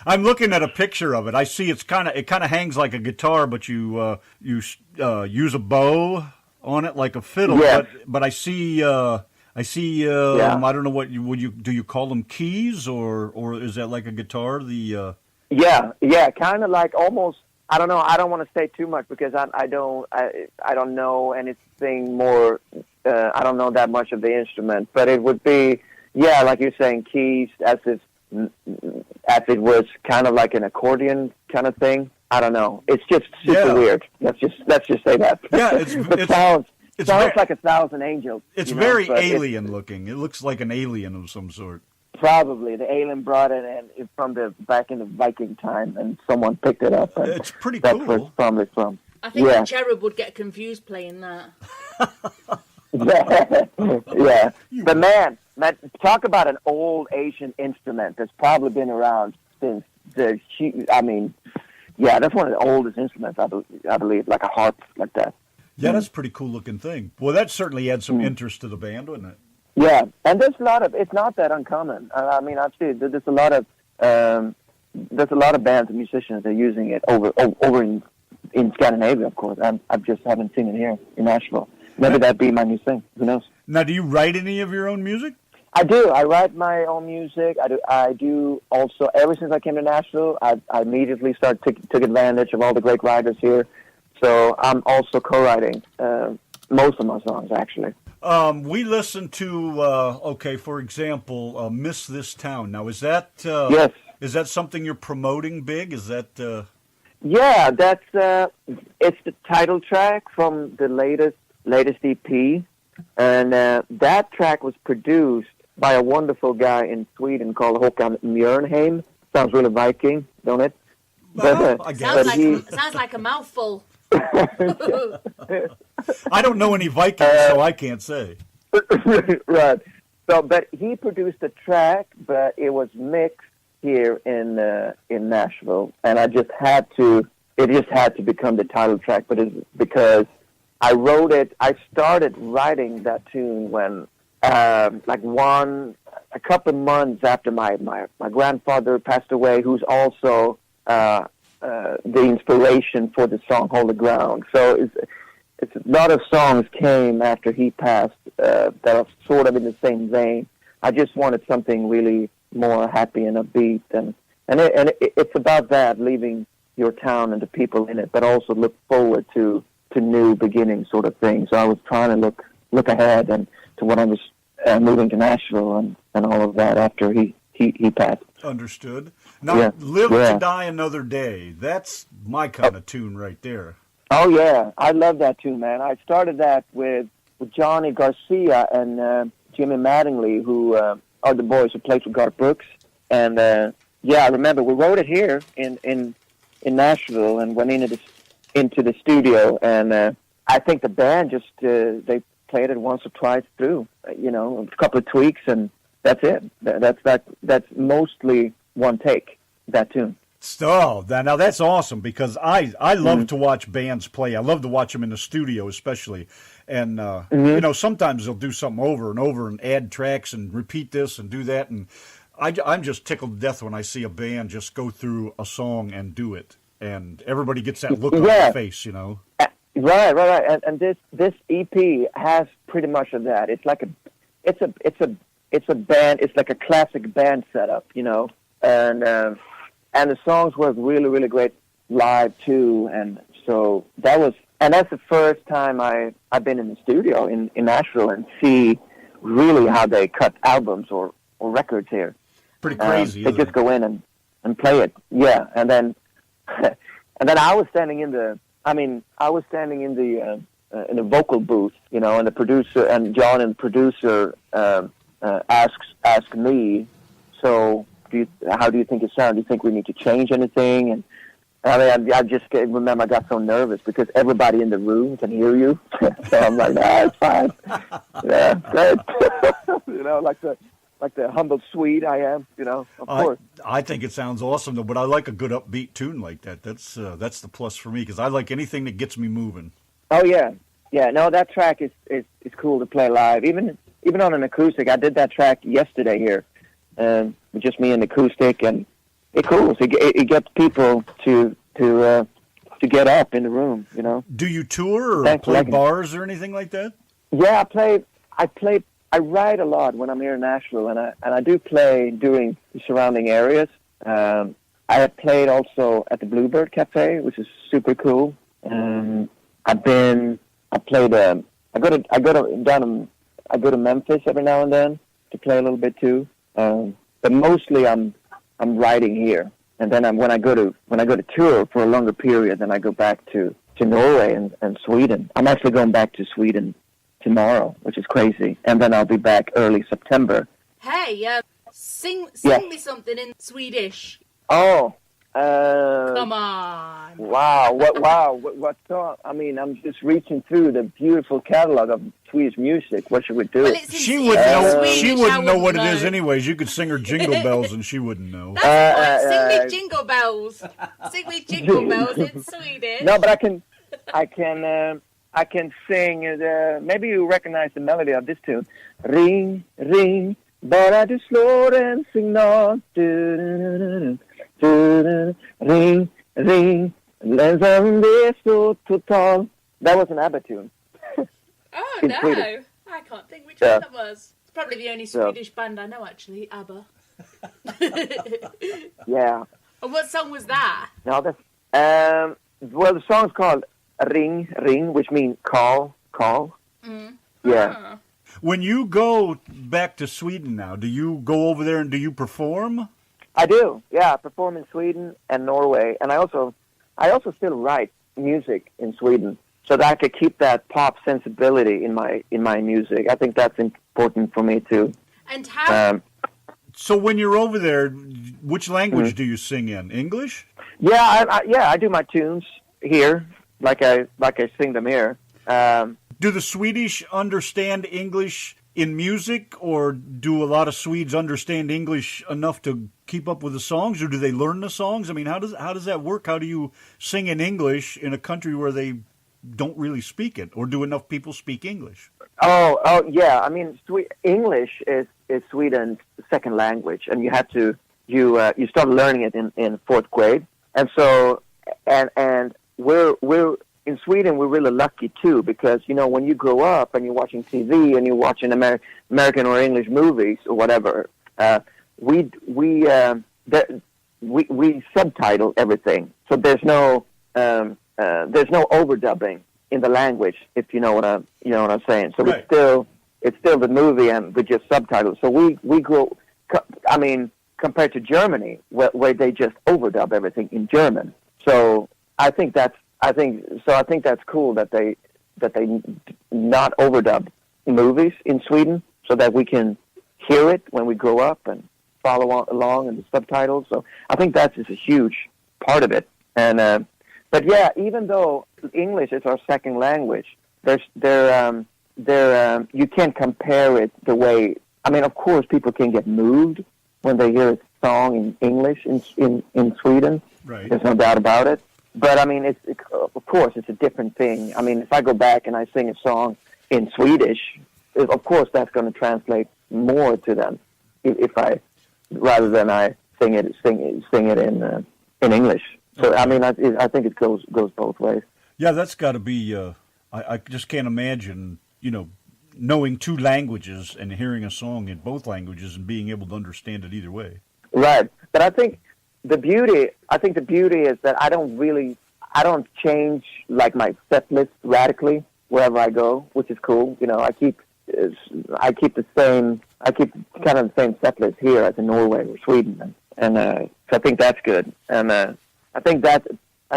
I'm looking at a picture of it. I see it kind of hangs like a guitar, but you use a bow on it like a fiddle. Yeah. But I see. I don't know what do you call them keys or is that like a guitar? Yeah, kind of like almost. I don't know. I don't want to say too much because I don't know anything more. I don't know that much of the instrument, but it would be like you're saying keys as it was kind of like an accordion kind of thing. I don't know. It's just super weird. Let's just say that. Yeah, it sounds like 1,000 angels. It's very alien looking. It looks like an alien of some sort. Probably the alien brought it in from back in the Viking time, and someone picked it up. It's pretty cool. That's where it's probably from. I think the cherub would get confused playing that. Yeah, but man, talk about an old Asian instrument that's probably been around since that's one of the oldest instruments I believe, like a harp like that. Yeah, that's a pretty cool looking thing. Well, that certainly adds some interest to the band, wouldn't it? Yeah, and there's a lot of. It's not that uncommon. I mean, I've seen there's a lot of bands and musicians that are using it over in Scandinavia, of course. I just haven't seen it here in Nashville. Maybe that'd be my new thing. Who knows? Now, do you write any of your own music? I do. I write my own music. I do also. Ever since I came to Nashville, I immediately took advantage of all the great writers here. So I'm also co-writing most of my songs, actually. We listened to, for example, "Miss This Town." Now, is that yes? Is that something you're promoting big? Is that? Yeah, that's it's the title track from the latest EP, and that track was produced by a wonderful guy in Sweden called Håkan Mjörnheim. Sounds really Viking, don't it? Sounds like a mouthful. I don't know any Vikings, so I can't say. Right. So, but he produced the track, but it was mixed here in Nashville, and it just had to become the title track. But it's because I wrote it. I started writing that tune when, a couple of months after my grandfather passed away, who's also the inspiration for the song "Hold the Ground." So it's a lot of songs came after he passed that are sort of in the same vein. I just wanted something really more happy and upbeat, and it's about that, leaving your town and the people in it, but also look forward to new beginnings, sort of thing. So I was trying to look ahead and to when I was moving to Nashville and all of that after he passed. Understood. Now, Live to Die Another Day. That's my kind of tune right there. Oh, yeah. I love that tune, man. I started that with Johnny Garcia and Jimmy Mattingly, who are the boys who played for Garth Brooks. And, I remember we wrote it here in Nashville and went into the studio. And I think the band just, they played it once or twice through, a couple of tweaks, and that's it. That's mostly one take, that tune. Oh, now that's awesome, because I love to watch bands play. I love to watch them in the studio, especially. And, sometimes they'll do something over and over and add tracks and repeat this and do that. And I'm just tickled to death when I see a band just go through a song and do it. And everybody gets that look on their face, Right. And this EP has pretty much of that. It's like it's a band. It's like a classic band setup, and the songs work really, really great live too. And so that's the first time I've been in the studio in Nashville and see really how they cut albums or records here. Pretty crazy. They just go in and play it. Yeah. And then I was standing in the vocal booth, and the producer and John and the producer asked me, so how do you think it sounds? Do you think we need to change anything? And I just remember I got so nervous because everybody in the room can hear you. So I'm like, it's fine. Yeah, great. like the humble Swede I am, of course. I think it sounds awesome, though, but I like a good upbeat tune like that. That's the plus for me, because I like anything that gets me moving. Oh, yeah. Yeah, no, that track is cool to play live. Even on an acoustic. I did that track yesterday here. With just me and acoustic, and it's cool. So it gets people to get up in the room, Do you tour or play bars or anything like that? Yeah, I write a lot when I'm here in Nashville, and I do play during the surrounding areas. I have played also at the Bluebird Cafe, which is super cool. I go to Memphis every now and then to play a little bit too. But mostly I'm writing here, and then when I go to tour for a longer period, then I go back to Norway and Sweden. I'm actually going back to Sweden tomorrow, which is crazy, and then I'll be back early September. Hey, sing me something in Swedish. Oh, come on! Wow, what song? I mean, I'm just reaching through the beautiful catalog of Swedish music. What should we do? Well, she wouldn't know what it is anyways. You could sing her Jingle Bells and she wouldn't know. That's sing me Jingle Bells. Sing me Jingle Bells in Swedish. No, but I can sing. Maybe you recognize the melody of this tune. Ring, ring, bara du slår en signal. Ring, ring, länsam det så total. That was an ABBA tune. Oh, no. Swedish. I I can't think which one that was. It's probably the only Yeah. Swedish band I know, actually, ABBA. Yeah. And what song was that? No, that's well, the song's called "Ring Ring," which means call. Mm. Yeah. Ah. When you go back to Sweden now, do you go over there and do you perform? I do. Yeah, I perform in Sweden and Norway, and I also still write music in Sweden, so that I could keep that pop sensibility in my music. I think that's important for me too. And how? So when you're over there, which language do you sing in? English? Yeah, I do my tunes here, like I sing them here. Do the Swedish understand English in music, or do a lot of Swedes understand English enough to keep up with the songs, or do they learn the songs? I mean, how does that work? How do you sing in English in a country where they don't really speak it, or do enough people speak English? Oh yeah. I mean, English is Sweden's second language, and you start learning it in fourth grade, and so and we're in Sweden, we're really lucky too, because when you grow up and you're watching TV and you're watching American or English movies or whatever, we subtitle everything, so there's no overdubbing in the language, if you know what I'm saying. So right. it's still the movie and with just subtitles. So we grow. I mean, compared to Germany, where they just overdub everything in German. So I think that's cool that they not overdub movies in Sweden, so that we can hear it when we grow up and follow along in the subtitles. So I think that's just a huge part of it. And but yeah, even though English is our second language, you can't compare it the way. I mean, of course, people can get moved when they hear a song in English in Sweden. Right. There's no doubt about it. But I mean, of course, it's a different thing. I mean, if I go back and I sing a song in Swedish, of course, that's going to translate more to them rather than I sing it in English. So I mean, I think it goes both ways. Yeah, that's got to be. I just can't imagine, knowing two languages and hearing a song in both languages and being able to understand it either way. Right, but I think the beauty is that I don't change like my set list radically wherever I go, which is cool. I keep kind of the same set list here as in Norway or Sweden, and so I think that's good. And I think that's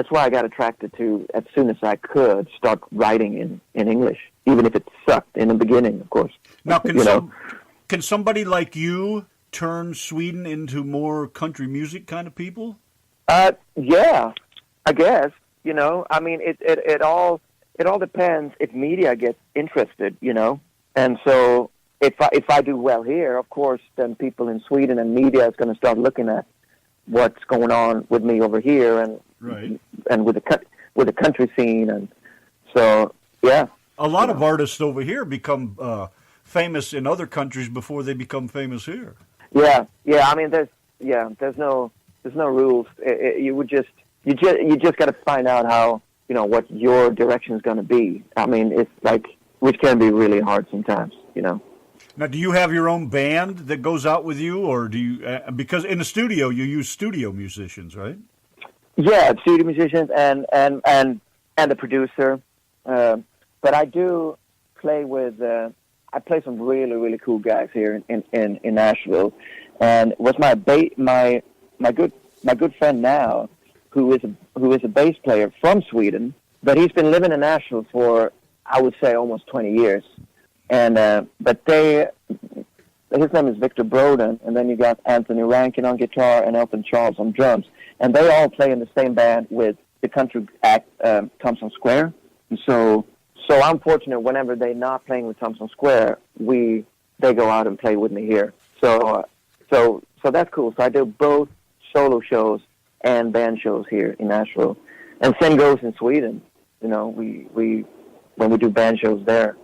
why I got attracted to, as soon as I could, start writing in English, even if it sucked in the beginning, of course. Now, can somebody like you turn Sweden into more country music kind of people? Yeah, I guess. I mean, it all depends if media gets interested, And so if I do well here, of course, then people in Sweden and media is going to start looking at what's going on with me over here and right. and with the country scene, and so yeah. A lot of artists over here become famous in other countries before they become famous here. Yeah. I mean, there's no rules. You just got to find out how what your direction is going to be. I mean, it's like, which can be really hard sometimes. Now, do you have your own band that goes out with you, or do you? Because in the studio, you use studio musicians, right? Yeah, studio musicians and the producer. But I do play with. I play some really, really cool guys here in Nashville, and was my good friend now, who is a bass player from Sweden, but he's been living in Nashville for, I would say, almost 20 years. And but his name is Victor Broden, and then you got Anthony Rankin on guitar and Elton Charles on drums, and they all play in the same band with the country act Thompson Square. And so I'm fortunate whenever they're not playing with Thompson Square, they go out and play with me here. So that's cool. So I do both solo shows and band shows here in Nashville, and same goes in Sweden. We when we do band shows there,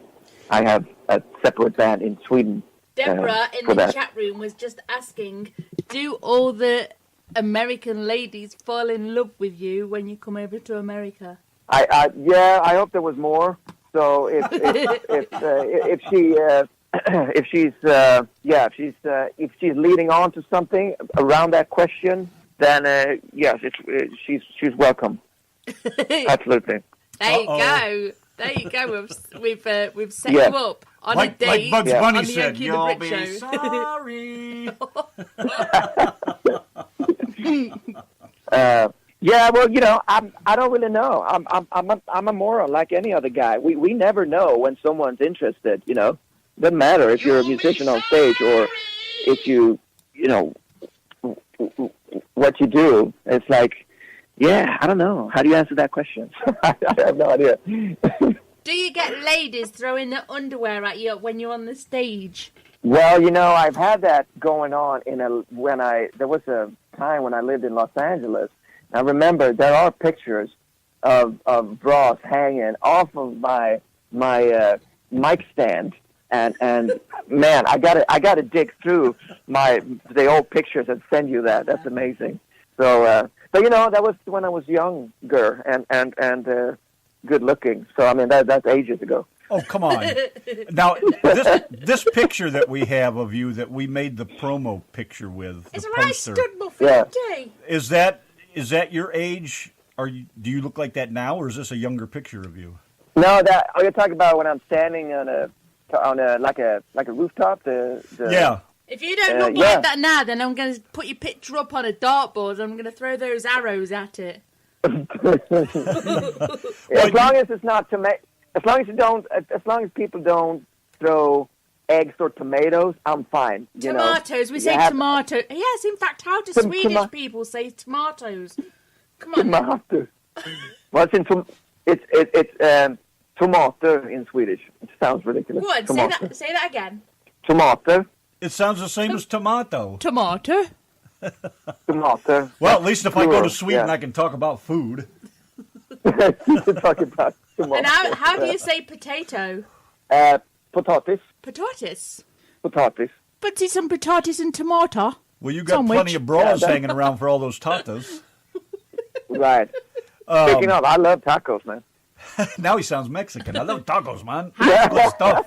I have a separate band in Sweden. Deborah in the chat room was just asking, do all the American ladies fall in love with you when you come over to America? I hope there was more. So if she's leading on to something around that question, then yes, she's welcome. Absolutely. There you go. There you go. We've set you up on a date. Like Bugs Bunny on the said, Yankee and the you'll Brit be show. sorry. Yeah, well, I don't really know. I'm a moron like any other guy. We never know when someone's interested. Doesn't matter if you're a musician on stage or if what you do. It's like, yeah, I don't know. How do you answer that question? I have no idea. Do you get ladies throwing their underwear at you when you're on the stage? Well, I've had that going on there was a time when I lived in Los Angeles. I remember there are pictures of bras hanging off of my mic stand, and man, I gotta dig through the old pictures and send you that. That's amazing. So, but that was when I was younger and good looking. So I mean that's ages ago. Oh, come on. Now, this picture that we have of you that we made the promo picture with, It's the right, poster, stood my day. is that your age? Do you look like that now, or is this a younger picture of you? No, you're talking about when I'm standing on a like a rooftop. Yeah. If you don't look like that now, then I'm going to put your picture up on a dartboard and I'm going to throw those arrows at it. As long as it's not as long as people don't throw eggs or tomatoes, I'm fine. Tomatoes. We say tomato. Yes, in fact, how do Swedish people say tomatoes? Come on. Tomato. Well, it's tomato in Swedish. It sounds ridiculous. Go on, say that again. Tomato. It sounds the same as tomato. Tomato. Tomato. Well, at least if I go to Sweden, I can talk about food. You can talk about tomato. And how do you say potato? Potatis. Potatis. Potatis. But it's some potatis and tomato. Well, you got plenty of bras hanging around for all those tatas. Right. Speaking of, I love tacos, man. Now he sounds Mexican. I love tacos, man. Good stuff.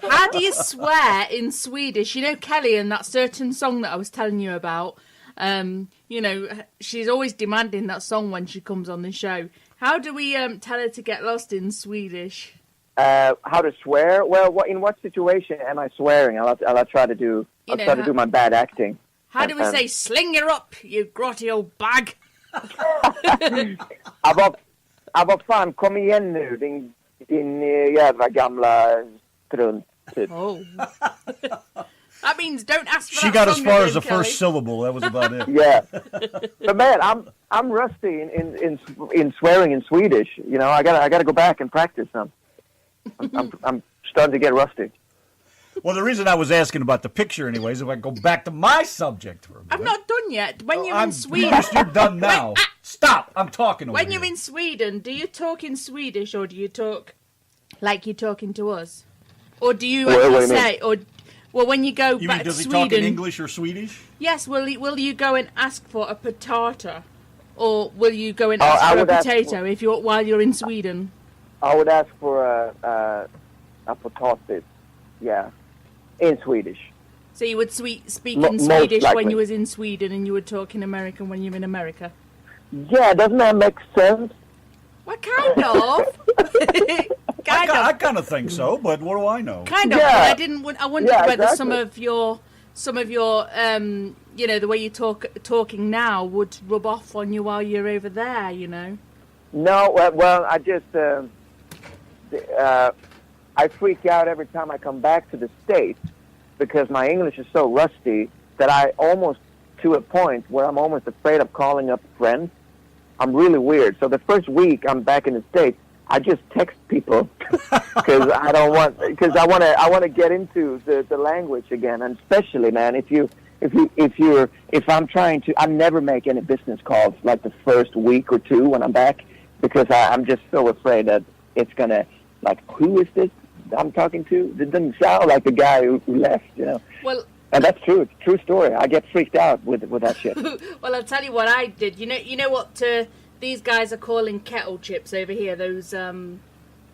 How do you swear in Swedish? Kelly and that certain song that I was telling you about. She's always demanding that song when she comes on the show. How do we tell her to get lost in Swedish? How to swear? Well, in what situation am I swearing? I'll try to do. I'll try to do my bad acting. How do we say "sling her up, you grotty old bag"? Vad fan, kom igen nu, din jävla gamla strunt. Oh. That means don't ask for She that got as song far again, as the Kelly. first syllable. That was about it. Yeah. But man, I'm rusty in swearing in Swedish. I gotta go back and practice some. I'm starting to get rusty. Well, the reason I was asking about the picture, anyways, if I go back to my subject for a minute. I'm not done yet. When you're in Sweden, Yes, you're done now. Stop! I'm talking over when you. you're in Sweden, do you talk in Swedish or do you talk like you're talking to us, or do you actually say, or when you go You back mean, to does he Sweden? talk in English or Swedish? Yes. Will you go and ask for a patata, or will you go and ask for a potato while you're in Sweden? I would ask for a potatis. Yeah. In Swedish. So you would speak in Swedish likely. when you was in Sweden, and you would talk in American when you're in America. Yeah, doesn't that make sense? Well, kind of. I kind of think so, but what do I know? Kind of. Yeah. But I wondered whether exactly. some of your the way you talking now would rub off on you while you're over there. No, well, I just I freak out every time I come back to the States because my English is so rusty that I almost, to a point where I'm almost afraid of calling up friends. I'm really weird. So the first week I'm back in the States, I just text people because I want to get into the language again. And especially, man, if I'm trying to, I never make any business calls like the first week or two when I'm back because I'm just so afraid that it's gonna, like, who is this I'm talking to? It doesn't sound like the guy who left, Well, and that's true. It's a true story. I get freaked out with that shit. well, I'll tell you what I did. You know what these guys are calling kettle chips over here. Those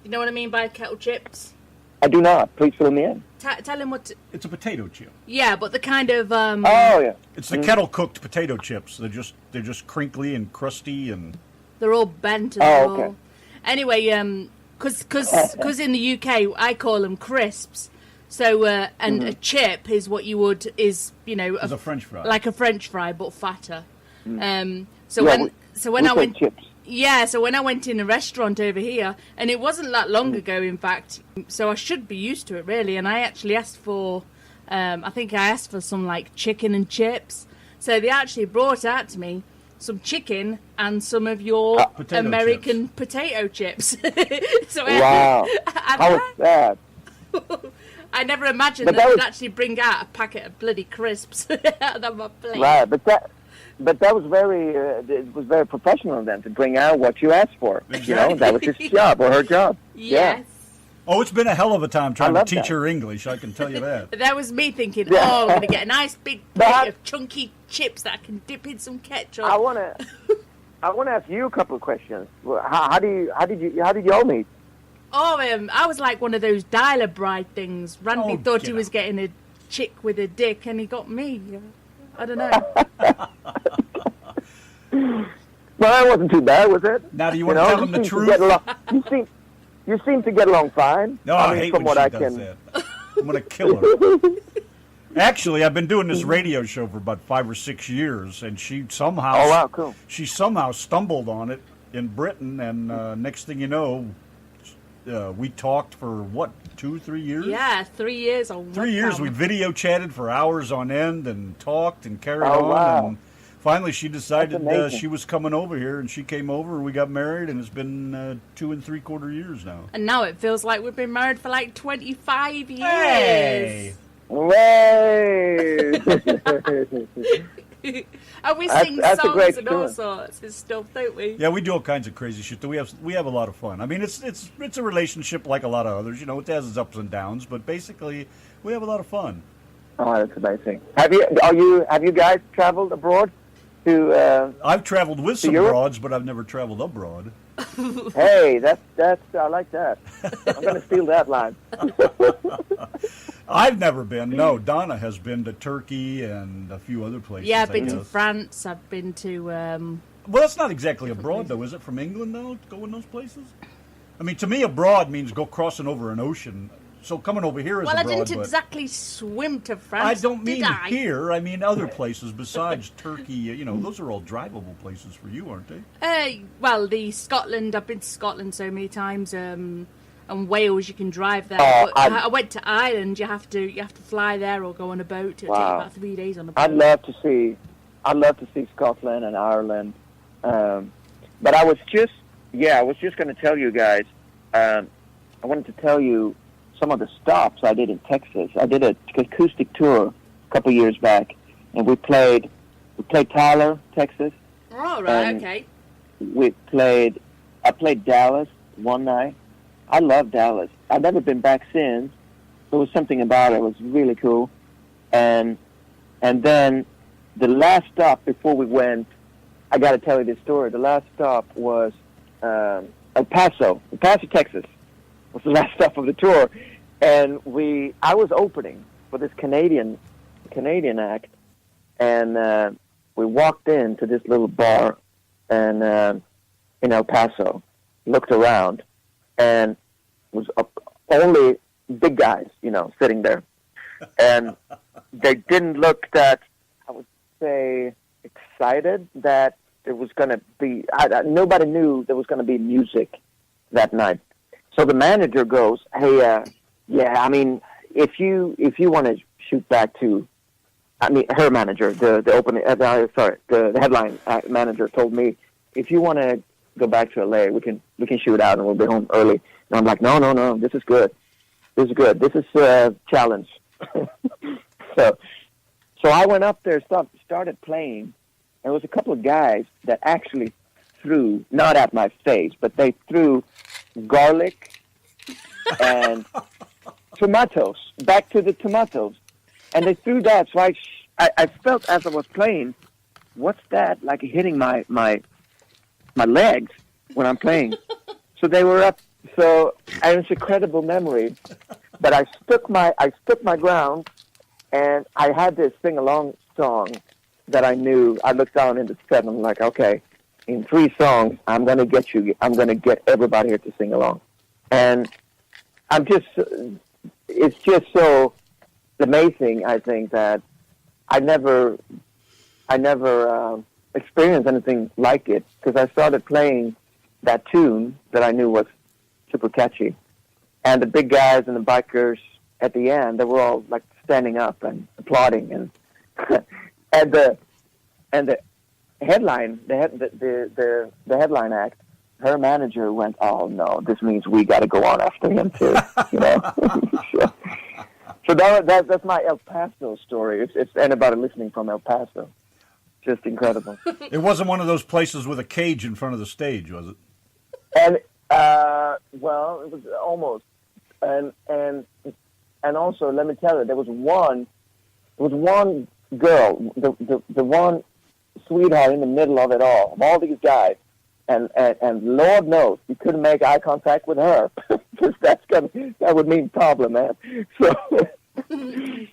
You know what I mean by kettle chips? I do not. Please fill me in. Tell him what. It's a potato chip. Yeah, but the kind of. Oh yeah. It's the kettle cooked potato chips. They're just crinkly and crusty and. They're all bent. Okay. Anyway, because in the UK I call them crisps. So and a chip is what you would Is a French fry. like a French fry but fatter. So Yeah, when I went. chips. Yeah, so when I went in a restaurant over here, and it wasn't that long ago, in fact, so I should be used to it, really, and I actually asked for, I think I asked for some, like, chicken and chips, so they actually brought out to me some chicken and some of your American potato chips. So Wow. How was that? I never imagined But that that they'd was- actually bring out a packet of bloody crisps out of my plate. Right, but that was it was very professional of them to bring out what you asked for. You know, that was his job or her job. Yes. Oh, it's been a hell of a time trying to love teach that. her English, I can tell you that. That was me thinking, Yeah. oh, I'm going to get a nice big But plate of chunky chips that I can dip in some ketchup. I want to ask you a couple of questions. How did you all meet? Oh, I was like one of those dialer bride things. Randy thought he get was getting a chick with a dick, and he got me. I don't know. Well, that wasn't too bad, was it? Now, do you want to tell them the truth? You seem to get along fine. No, I mean, hate from when what she I does can. that. I'm going to kill her. Actually, I've been doing this radio show for about 5 or 6 years, and she somehow Oh wow, cool. she somehow stumbled on it in Britain, and next thing you know, we talked for what, 2-3 years? Yeah, 3 years on 3 years. We video chatted for hours on end and talked and carried Oh, on. wow. And finally, she decided That's amazing. she was coming over here, and she came over, and we got married, and it's been 2 3/4 years now. And now it feels like we've been married for like 25 years. Hey! Way. And we That's- sing that's a songs great and all story. sorts of stuff, don't we? Yeah, we do all kinds of crazy shit. We have a lot of fun. I mean, it's a relationship like a lot of others. You know, it has its ups and downs, but basically, we have a lot of fun. Oh, that's amazing. Have you guys traveled abroad to? I've traveled with some Europe? broads, but I've never traveled abroad. Hey, that's I like that. I'm gonna steal that line. I've never been. No, Donna has been to Turkey and a few other places. Yeah, I've been I to guess. France. I've been to. Well, that's not exactly abroad, though, is it? From England, though, to go in those places? I mean, to me, abroad means go crossing over an ocean. So coming over here is Well, I abroad, didn't but exactly swim to France. I don't mean did I? here. I mean other places besides Turkey. You know, those are all drivable places for you, aren't they? Well, the Scotland. I've been to Scotland so many times. And Wales, you can drive there. Oh, but I went to Ireland. You have to fly there or go on a boat. It'll take Wow. about 3 days on a boat. I'd love to see Scotland and Ireland. But I was just going to tell you guys. I wanted to tell you some of the stops I did in Texas. I did an acoustic tour a couple years back, and we played Tyler, Texas. Oh, right, and okay. I played Dallas one night. I love Dallas. I've never been back since. There was something about it. It was really cool. And then the last stop before we went, I got to tell you this story. The last stop was El Paso, Texas. Was the last stop of the tour, and I was opening for this Canadian act, and we walked into this little bar, and in El Paso, looked around, and was only big guys, you know, sitting there, and they didn't look that, I would say, excited that there was going to be. Nobody knew there was going to be music that night. So the manager goes, "Hey, I mean, if you want to shoot back to, I mean, her manager, the headline manager told me, if you want to go back to LA, we can shoot out and we'll be home early." And I'm like, no, this is good. This is a challenge. So I went up there, started playing. There was a couple of guys that actually threw, not at my face, but they threw garlic and tomatoes, back to the tomatoes. And they threw that, so I felt as I was playing, what's that, like hitting my legs when I'm playing. So they were up So, and it's a credible memory. But I stood my ground, and I had this sing-along song that I knew. I looked down in the set, and I'm like, okay, in 3 songs, I'm going to get everybody here to sing along. And it's just so amazing, I think, that I never experienced anything like it, because I started playing that tune that I knew was super catchy. And the big guys and the bikers at the end, they were all like standing up and applauding, and and the headline, the headline act, her manager went, "Oh no, this means we got to go on after him too," you know. So that's my El Paso story. If anybody listening from El Paso, just incredible. It wasn't one of those places with a cage in front of the stage, was it? And well, it was almost. And also, let me tell you, there was one girl, the one sweetheart in the middle of it all these guys, and Lord knows you couldn't make eye contact with her, because that would mean problem, man. So it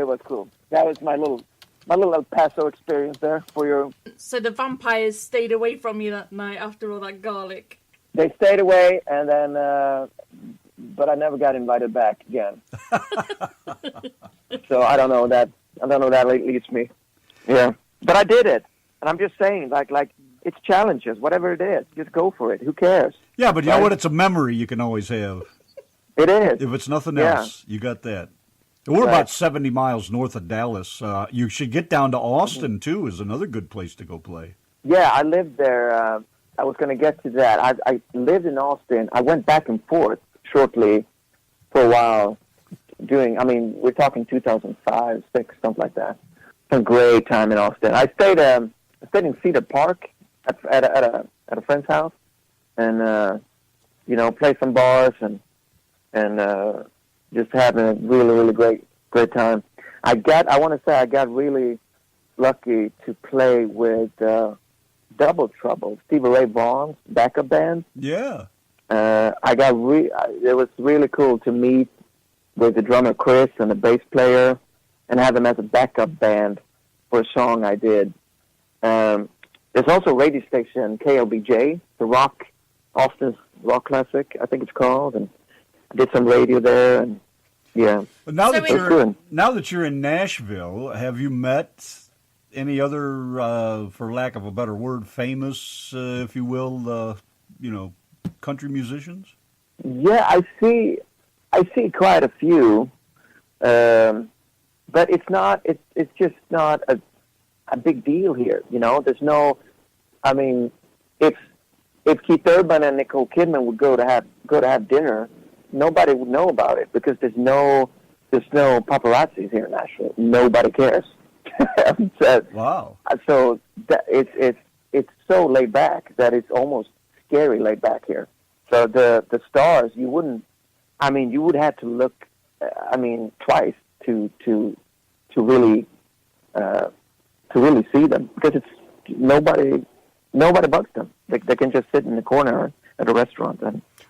was cool. That was my little El Paso experience there for your. So the vampires stayed away from you that night after all that garlic. They stayed away, and then. But I never got invited back again. So I don't know that leads me. Yeah, but I did it, and I'm just saying, like it's challenges, whatever it is, just go for it. Who cares? Yeah, but you know what? It's a memory you can always have. It is. If it's nothing else, you got that. We're about 70 miles north of Dallas. You should get down to Austin too. Is another good place to go play. Yeah, I lived there. I was going to get to that. I lived in Austin. I went back and forth shortly for a while we're talking 2005, 6, something like that. A great time in Austin. I stayed in Cedar Park at a friend's house, and played some bars and just having a really, really great time. I want to say I got really lucky to play with Double Trouble, Stevie Ray Vaughan's backup band. Yeah. It was really cool to meet with the drummer Chris and the bass player, and have them as a backup band for a song I did. There's also a radio station, KLBJ, Austin's rock classic, I think it's called, and I did some radio there, and yeah. But now that you're in Nashville, have you met any other, for lack of a better word, famous, if you will, country musicians? Yeah, I see quite a few, but it's just not a big deal here. There's no. I mean, if Keith Urban and Nicole Kidman would go to have dinner, nobody would know about it, because there's no paparazzis here in Nashville. Nobody cares. Wow. So it's so laid back that it's almost scary laid back here. So the stars, you would have to look, twice to really see them, because it's nobody bugs them. They can just sit in the corner at a restaurant.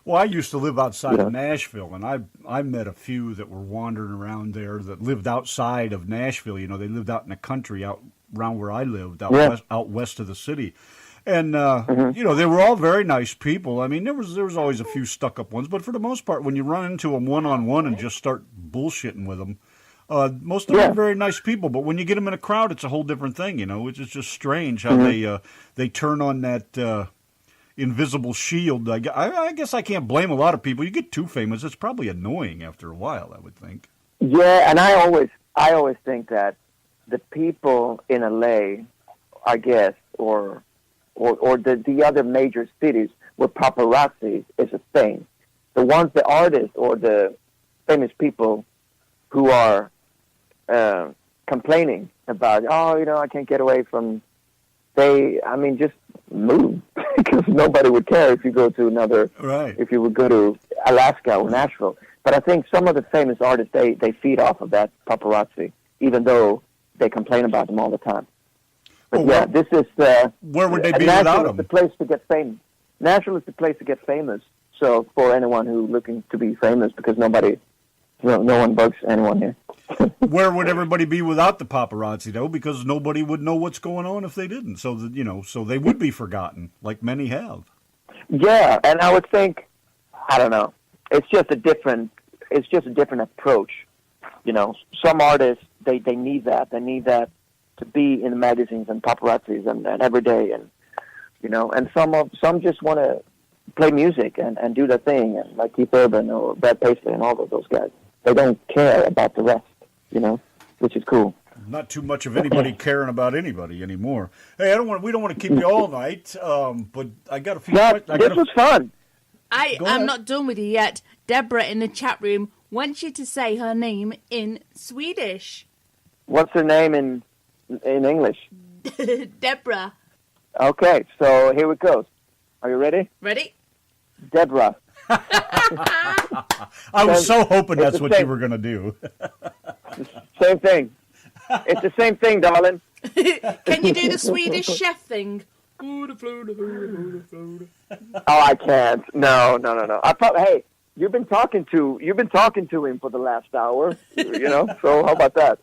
Well, I used to live outside of Nashville, and I met a few that were wandering around there that lived outside of Nashville. They lived out in the country, out around where I lived, out west of the city. And, they were all very nice people. I mean, there was always a few stuck-up ones, but for the most part, when you run into them one-on-one and just start bullshitting with them, most of them are very nice people. But when you get them in a crowd, it's a whole different thing, which is just strange how they turn on that invisible shield. I guess I can't blame a lot of people. You get too famous, it's probably annoying after a while, I would think. Yeah, and I always think that the people in LA, I guess, or the other major cities where paparazzi is a thing. The artists or the famous people who are complaining about, I can't get away from, just move, because nobody would care if you go to if you would go to Alaska or Nashville. But I think some of the famous artists, they feed off of that paparazzi, even though they complain about them all the time. But this is where would they be Nashville without is them? the place to get famous. Nashville is the place to get famous. So for anyone who's looking to be famous, because no one bugs anyone here. Where would everybody be without the paparazzi, though? Because nobody would know what's going on if they didn't. So that, so they would be forgotten, like many have. Yeah, and I would think, I don't know, it's just a different approach. Some artists they need that. They need that to be in the magazines and paparazzis and every day, and some just want to play music and do their thing, and like Keith Urban or Brad Paisley and all of those guys. They don't care about the rest, which is cool. Not too much of anybody caring about anybody anymore. Hey, we don't want to keep you all night, but I got a few questions. This was fun. I'm not done with you yet. Deborah in the chat room wants you to say her name in Swedish. What's her name in English? Deborah. Okay, so here it goes. Are you ready? Ready? Deborah. I was so hoping that's what you were going to do. Same thing. It's the same thing, darling. Can you do the Swedish chef thing? Oh, I can't. No. Hey, you've been talking to him for the last hour. So how about that?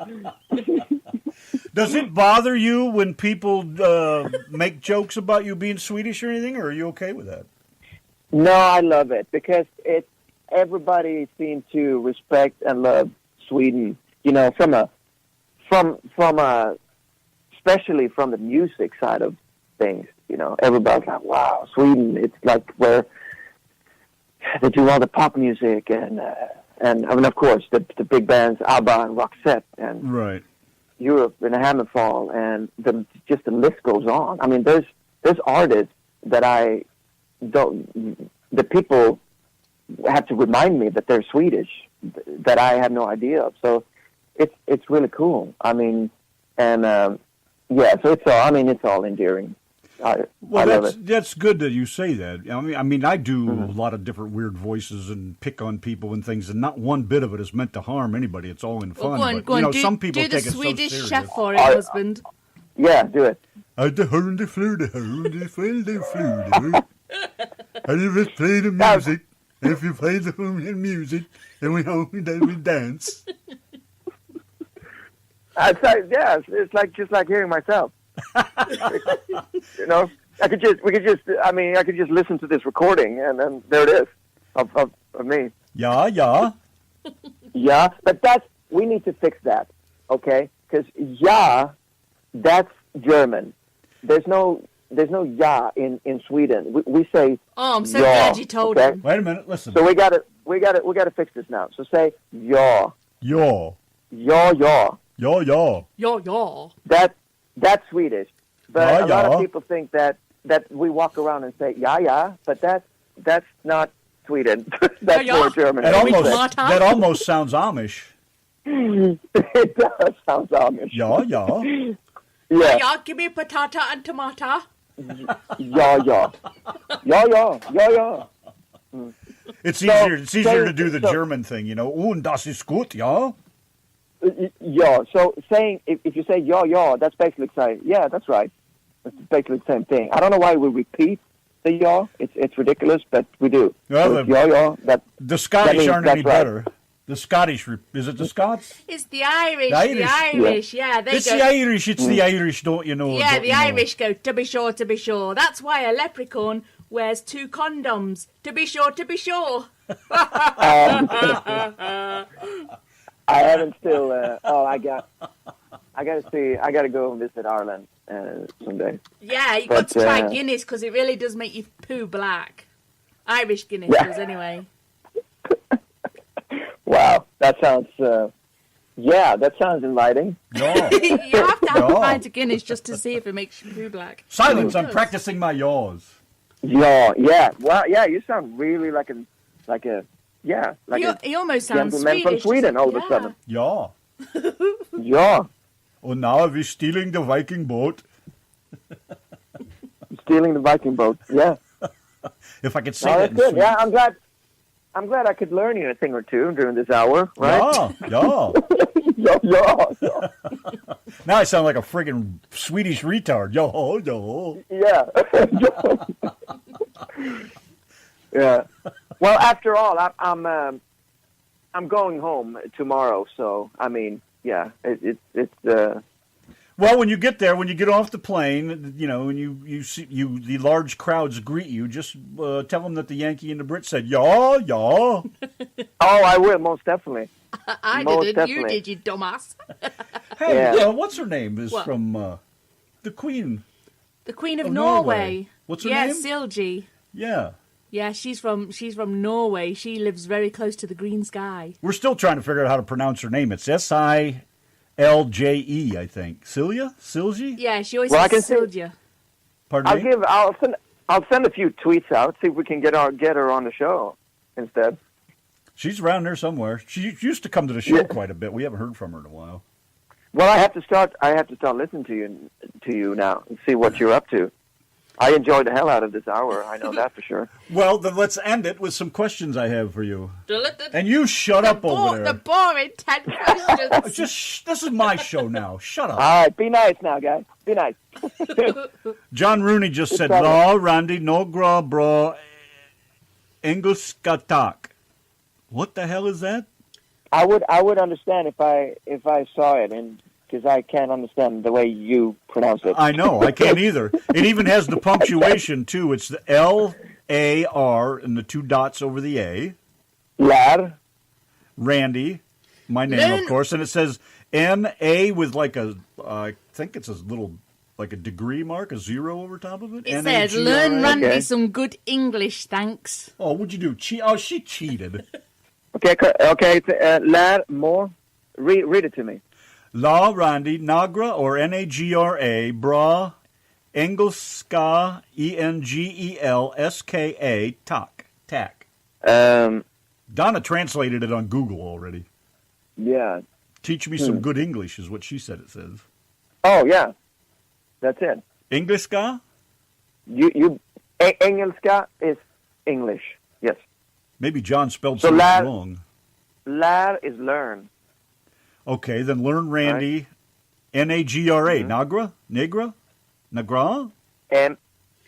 Does it bother you when people make jokes about you being Swedish or anything, or are you okay with that? No, I love it because everybody seems to respect and love Sweden. Especially from the music side of things. Everybody's like, wow, Sweden. It's like where they do all the pop music and I mean, of course, the big bands ABBA and Roxette and right. Europe and Hammerfall, and the list goes on. I mean, there's artists that the people have to remind me that they're Swedish, that I have no idea of. So it's really cool. I mean, and so it's all endearing. I love it. That's good that you say that. I mean, I do a lot of different weird voices and pick on people and things, and not one bit of it is meant to harm anybody. It's all in fun. Well, go on. Some people take it so serious. Do the Swedish chef for it, husband. Yeah, do it. And you just play the music. If you play the music, then we dance. It's like just like hearing myself. I could just listen to this recording, and then there it is of me. Yeah. Yeah, but we need to fix that, okay? Because that's German. There's no ja in Sweden. We say. Oh, I'm so glad you told him. Wait a minute, listen. So we got to fix this now. So say ja. Ja. That's Swedish. But a lot of people think that we walk around and say ja, but that's not Sweden. That's more German. That almost sounds Amish. It does sound Amish. Ja. Yeah, give me patata and tomato. Ja. It's easier to do the German thing, Und das ist gut, ja? Yeah, so saying, if you say ja, that's basically saying, yeah, that's right. It's basically the same thing. I don't know why we repeat the ja. It's ridiculous, but we do. Well, ja. The Scottish aren't any better. The Scottish, is it the Scots? It's the Irish. The Irish, yeah. It's the Irish, don't you know? Yeah, the Irish go, to be sure. That's why a leprechaun wears 2 condoms. To be sure. I haven't still. I got to go and visit Ireland someday. Yeah, you got to try Guinness because it really does make you poo black. Irish Guinness does anyway. Wow, that sounds. That sounds inviting. No. You have to have a pint of Guinness just to see if it makes you poo black. Silence! I'm practicing my yaws. Yeah. Well, yeah, you sound really like a. He almost sounds Swedish. From Sweden all of a sudden. Ja. Ja. And now we're stealing the Viking boat. Stealing the Viking boat, yeah. If I could say that. That's good. Yeah, I'm glad I could learn you a thing or two during this hour, right? Ja. Ja. Now I sound like a friggin' Swedish retard. Ja. Yeah. Well, after all, I'm going home tomorrow, so I mean, yeah, it's. Well, when you get there, when you get off the plane, you know, and you see the large crowds greet you, just tell them that the Yankee and the Brit said, "Yaw, yaw." Oh, I will, most definitely. I Most didn't. definitely. You did, you dumbass. Hey, Yeah. what's her name? Is What? from the Queen. The Queen of Of Norway. Norway. What's her yeah, name? Silji. Yeah. Yeah, she's from Norway. She lives very close to the green sky. We're still trying to figure out how to pronounce her name. It's Silje, I think. Silje? Yeah, she always Well, I says can Silja. Pardon me? I'll send a few tweets out, see if we can get her on the show instead. She's around there somewhere. She used to come to the show quite a bit. We haven't heard from her in a while. Well, I have to start listening to you now and see what you're up to. I enjoyed the hell out of this hour. I know that for sure. Well, then let's end it with some questions I have for you. And you shut up over there. The boring 10 questions. This is my show now. Shut up. All right, be nice now, guys. Be nice. John Rooney just said, better. "La Randy no gra bra engelskatak." What the hell is that? I would understand if I saw it, and because I can't understand the way you pronounce it. I know, I can't either. It even has the punctuation too. It's the L-A-R and the 2 dots over the A. Lad. Randy, my name, of course, and it says M-A with like a, I think it's a little, like a degree mark, a 0 over top of it. It says, learn Randy some good English, thanks. Oh, what'd you do? She cheated. Okay. Lad, more. Read it to me. La Randy Nagra or N-A-G-R-A Bra Engelska E-N-G-E-L-S-K-A Tak. Donna translated it on Google already. Yeah. Teach me some good English is what she said it says. Oh yeah, that's it. Engelska? Engelska is English. Yes. Maybe John spelled So something wrong. Lad is learn. Okay, then learn Randy. N-A-G-R-A. Nagra? Nagra?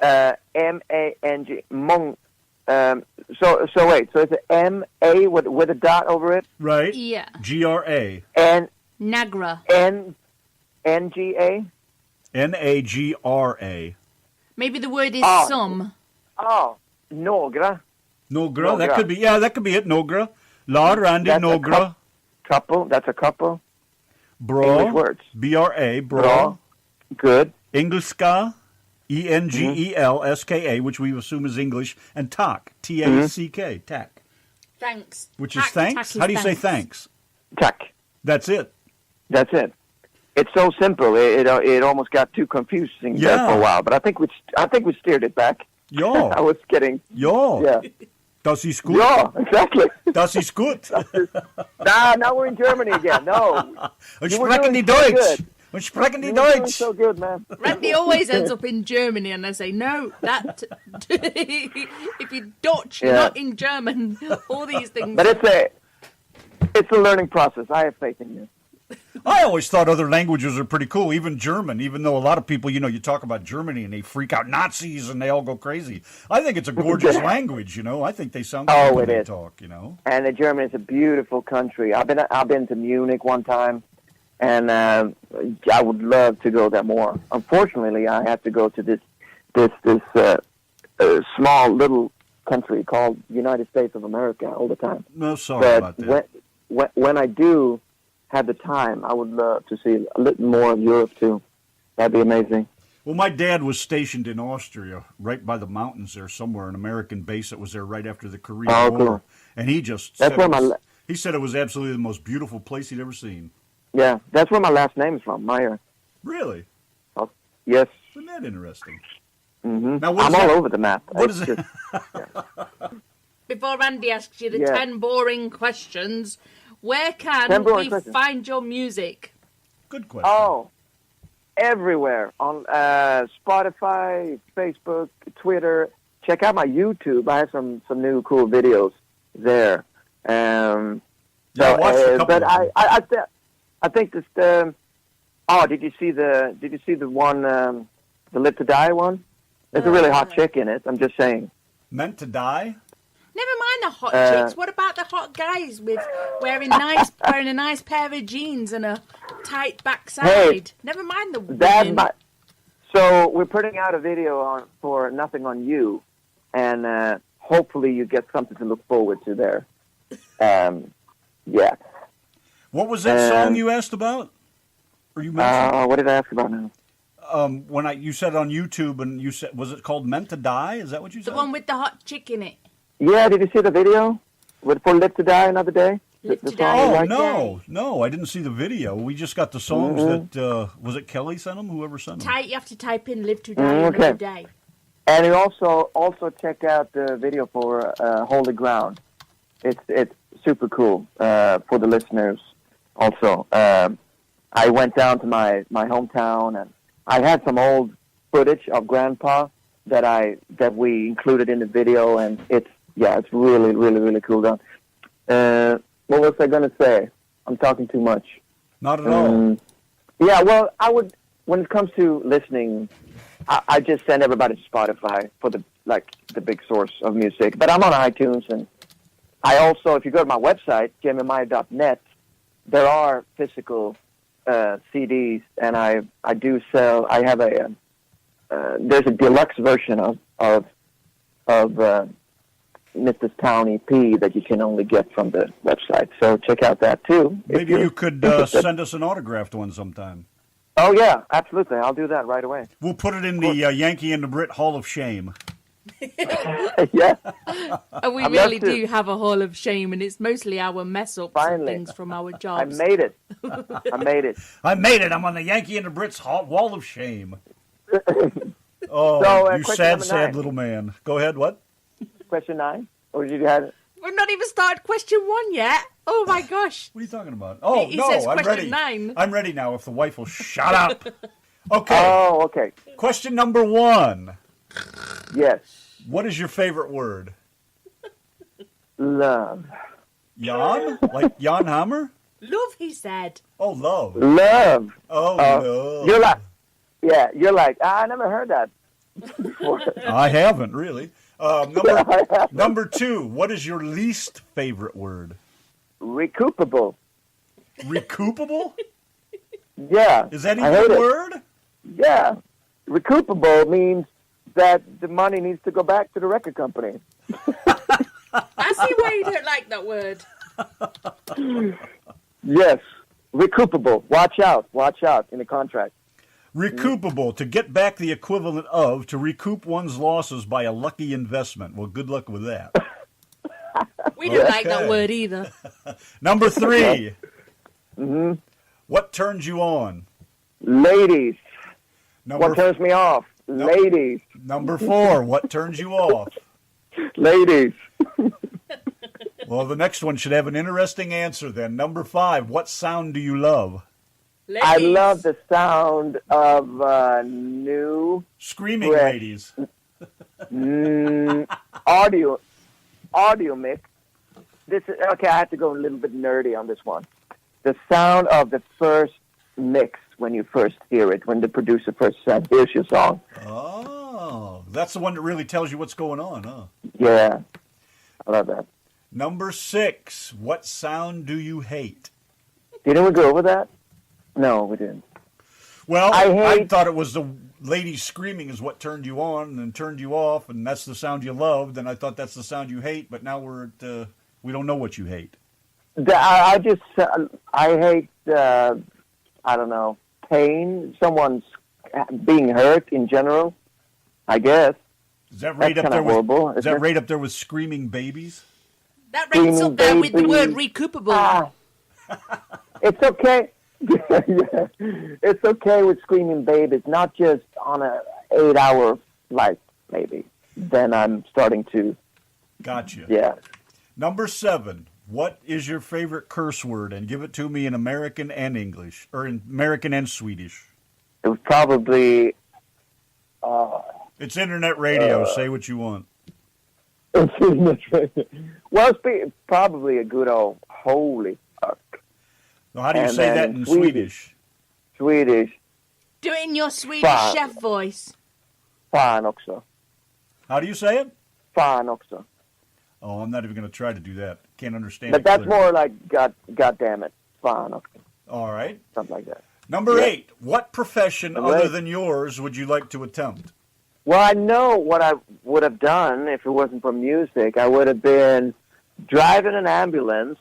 M-A-N-G. Mong. So wait. So it's an M-A with a dot over it? Right. Yeah. G-R-A. Nagra. N-G-A? N-A-G-R-A. Maybe the word is some. Oh, Nogra. Nogra. That could be, that could be it. Nogra. La Randy Nogra. Couple. That's a couple. Bra. English words. B-R-A. Bra. Good. Engelska. E-N-G-E-L-S-K-A, which we assume is English. And Tak. T-A-C-K. Tak. Thanks. Which is thanks? How do you say thanks? Tak. That's it. That's it. It's so simple. It almost got too confusing there for a while, but I think we steered it back. Ja. I was kidding. Ja. Yeah. Das ist gut. Ja, exactly. Das ist gut. Now we're in Germany again. No. Und sprechen die Deutsch. Und sprechen die Deutsch. So good, man. Randy always ends up in Germany, and I say, no, that, if you're Dutch, not in German, all these things. But it's a learning process. I have faith in you. I always thought other languages are pretty cool, even German, even though a lot of people, you talk about Germany and they freak out Nazis and they all go crazy. I think it's a gorgeous language, I think they sound good when they talk, And Germany is a beautiful country. I've been to Munich one time, and I would love to go there more. Unfortunately, I have to go to this small little country called United States of America all the time. No, sorry about that. When I do have the time, I would love to see a little more of Europe too. That'd be amazing. Well, my dad was stationed in Austria, right by the mountains there somewhere, an American base that was there right after the Korean War. Cool. And he just said he said it was absolutely the most beautiful place he'd ever seen. Yeah, that's where my last name is from, Meyer. Really? Oh, yes. Isn't that interesting? Mm-hmm. Now, I'm all over the map. What is it? Before Randy asks you the 10 boring questions, where can we find your music? Good question. Oh, everywhere. On Spotify, Facebook, Twitter. Check out my YouTube. I have some new cool videos there. I watched a couple but I think this. Did you see the one, the Live to Die one? There's a really hot chick in it. I'm just saying. Meant to Die? Never mind the hot chicks. What about the hot guys with wearing a nice pair of jeans and a tight backside? Hey, Never mind the women. So we're putting out a video for Nothing on You, and hopefully you get something to look forward to there. Yeah. What was that song you asked about? Or you mentioned? What did I ask about now? You said on YouTube, and you said, was it called "Meant to Die"? Is that what you said? The one with the hot chick in it. Yeah, did you see the video? For Live to Die Another Day? No, I didn't see the video. We just got the songs that, was it Kelly sent them? Whoever sent them? You have to type in "Live to Die Another Day." And you also check out the video for Holy Ground. It's super cool for the listeners also. I went down to my hometown, and I had some old footage of Grandpa that we included in the video, and it's really, really, really cool done. What was I going to say? I'm talking too much. Not at all. Yeah, well, when it comes to listening, I just send everybody to Spotify for the big source of music. But I'm on iTunes, and I also, if you go to my website, jamiemeyer.net, there are physical CDs, and I do sell. I have there's a deluxe version of Mrs. Town EP that you can only get from the website. So check out that too. Maybe you could send us an autographed one sometime. Oh yeah, absolutely. I'll do that right away. We'll put it in the Yankee and the Brit Hall of Shame. Yeah. And we really do have a hall of shame, and it's mostly our mess ups and things from our jobs. I made it. I made it. I'm on the Yankee and the Brits wall of shame. Oh, so, you sad little man. Go ahead. What? Question 9? Or did you have it? We've not even started question 1 yet. Oh my gosh. What are you talking about? Oh, he no, says I'm ready. 9. I'm ready now if the wife will shut up. Okay. Oh, okay. Question number 1. Yes. What is your favorite word? Love. Jan? Like Jan Hammer? Love, he said. Oh, love. Love. Oh, love. You're like, I never heard that before. I haven't, really. Number 2, what is your least favorite word? Recoupable. Recoupable? Yeah. Is that even a word? Yeah. Recoupable means that the money needs to go back to the record company. I see why you don't like that word. Yes. Recoupable. Watch out in the contract. Recoupable, to get back the equivalent of, to recoup one's losses by a lucky investment. Well, good luck with that. We don't like that word either. Number 3. Mm-hmm. What turns you on? Ladies. What turns me off? Ladies. Number 4. What turns you off? Ladies. Well, the next one should have an interesting answer then. Number 5. What sound do you love? Ladies. I love the sound of new screaming ladies. Audio mix. This is okay. I have to go a little bit nerdy on this one. The sound of the first mix when you first hear it, when the producer first said, "Here's your song." Oh, that's the one that really tells you what's going on, huh? Yeah, I love that. Number 6. What sound do you hate? Didn't we go over that? No, we didn't. Well, I thought it was the lady screaming is what turned you on and turned you off, and that's the sound you loved, and I thought that's the sound you hate, but now we're at, we don't know what you hate. I hate, I don't know, pain, someone's being hurt in general, I guess. Is that right up there with, is that right up there with screaming babies? That ranks up there with the word recoupable. It's okay. Yeah. It's okay with screaming babies, not just on a 8-hour flight, maybe. Then I'm starting to... Gotcha. Yeah. Number 7. What is your favorite curse word? And give it to me in American and English, or in American and Swedish. It was probably... it's internet radio. Say what you want. It's internet radio. Well, it's probably a good old holy fuck. So how do you say that in Swedish? Swedish. Do it in your Swedish chef voice. Fan också. How do you say it? Fan också. Oh, I'm not even going to try to do that. Can't understand But it that's clearly. more like God damn it, fun, All right. something like that. Number Yeah. 8. What profession Number other 8. than yours would you like to attempt? Well, I know what I would have done if it wasn't for music. I would have been driving an ambulance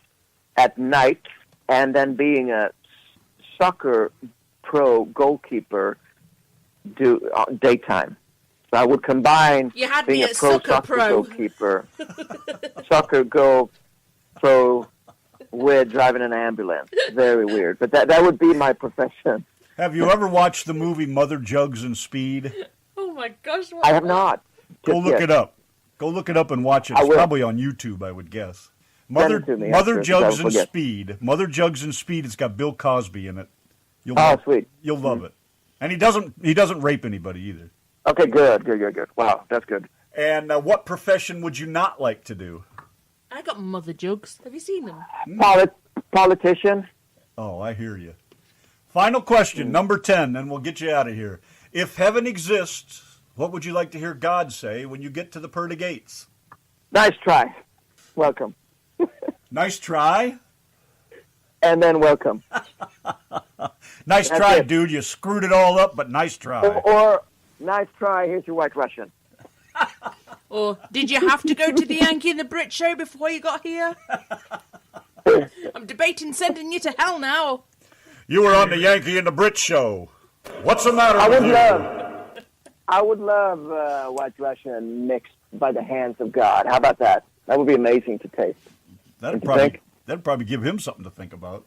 at night and then being a soccer pro goalkeeper daytime. So I would combine You had being me a at pro soccer soccer pro. goalkeeper, soccer goal pro with driving an ambulance. Very weird, but that would be my profession. Have you ever watched the movie Mother Jugs and Speed? Oh my gosh! What I have not. Go Just look yet. it up. Go look it up and watch it. I It's will. probably on YouTube, I would guess. Send it to me Mother after, 'cause Jugs I'll and forget. Speed. Mother Jugs and Speed. It's got Bill Cosby in it. You'll Oh, love, sweet. You'll love it. And he doesn't rape anybody either. Okay, good. Wow, that's good. And what profession would you not like to do? I got Mother Jugs. Have you seen them? Politician. Oh, I hear you. Final question, number 10, and we'll get you out of here. If heaven exists, what would you like to hear God say when you get to the pearly gates? Nice try. Welcome. Nice try. And then welcome. Nice That's try, it. dude. You screwed it all up, but nice try. Or nice try. Here's your White Russian. Or did you have to go to the Yankee and the Brit show before you got here? I'm debating sending you to hell now. You were on the Yankee and the Brit show. What's the matter I with would you? love White Russian mixed by the hands of God. How about that? That would be amazing to taste. That'd Don't you probably give him something to think about.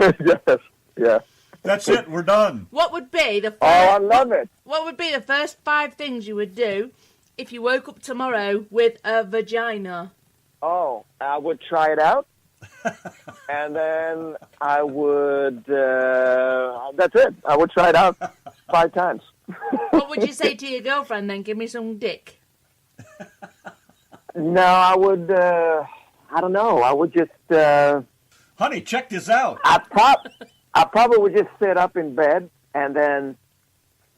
Yes. Yeah. That's it. We're done. What would be the Oh, I love it. What would be the first 5 things you would do if you woke up tomorrow with a vagina? Oh, I would try it out. And then I would, that's it. I would try it out 5 times. What would you say to your girlfriend then? Give me some dick. No, I would, I don't know. I would just, Honey, check this out. I probably would just sit up in bed and then,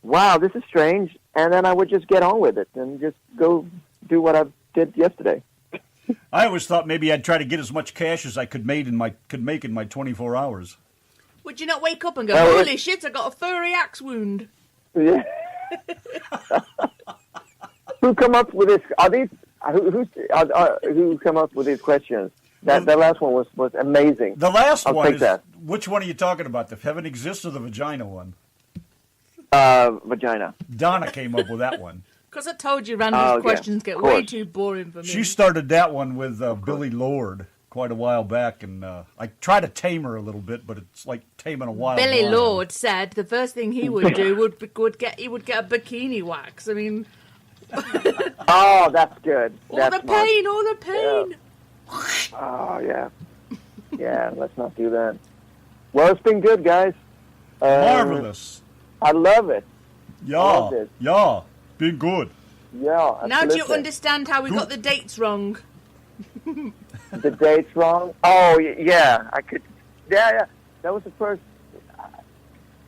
wow, this is strange. And then I would just get on with it and just go do what I did yesterday. I always thought maybe I'd try to get as much cash as I could make in my 24 hours. Would you not wake up and go, Well, holy shit, I got a furry axe wound? Yeah. Who come up with this? Are these who come up with these questions? That last one was amazing. The last I'll one take is, that. which one are you talking about? The heaven exists or the vagina one? Vagina. Donna came up with that one. Because I told you random Oh, yeah. questions get Of way course. too boring for me. She started that one with Billy Lord quite a while back, and I tried to tame her a little bit, but it's like taming a wild Billy lion. Lord said the first thing he would do would get a bikini wax. I mean, Oh, that's good. all That's the smart. pain, all the pain. Oh, yeah. Yeah, let's not do that. Well, it's been good, guys. Marvelous. I love it. Yeah. love this. Yeah. Been good. Yeah. Now do you absolutely. understand how we got the dates wrong? The date's wrong? Oh, yeah. I could. Yeah. That was the first.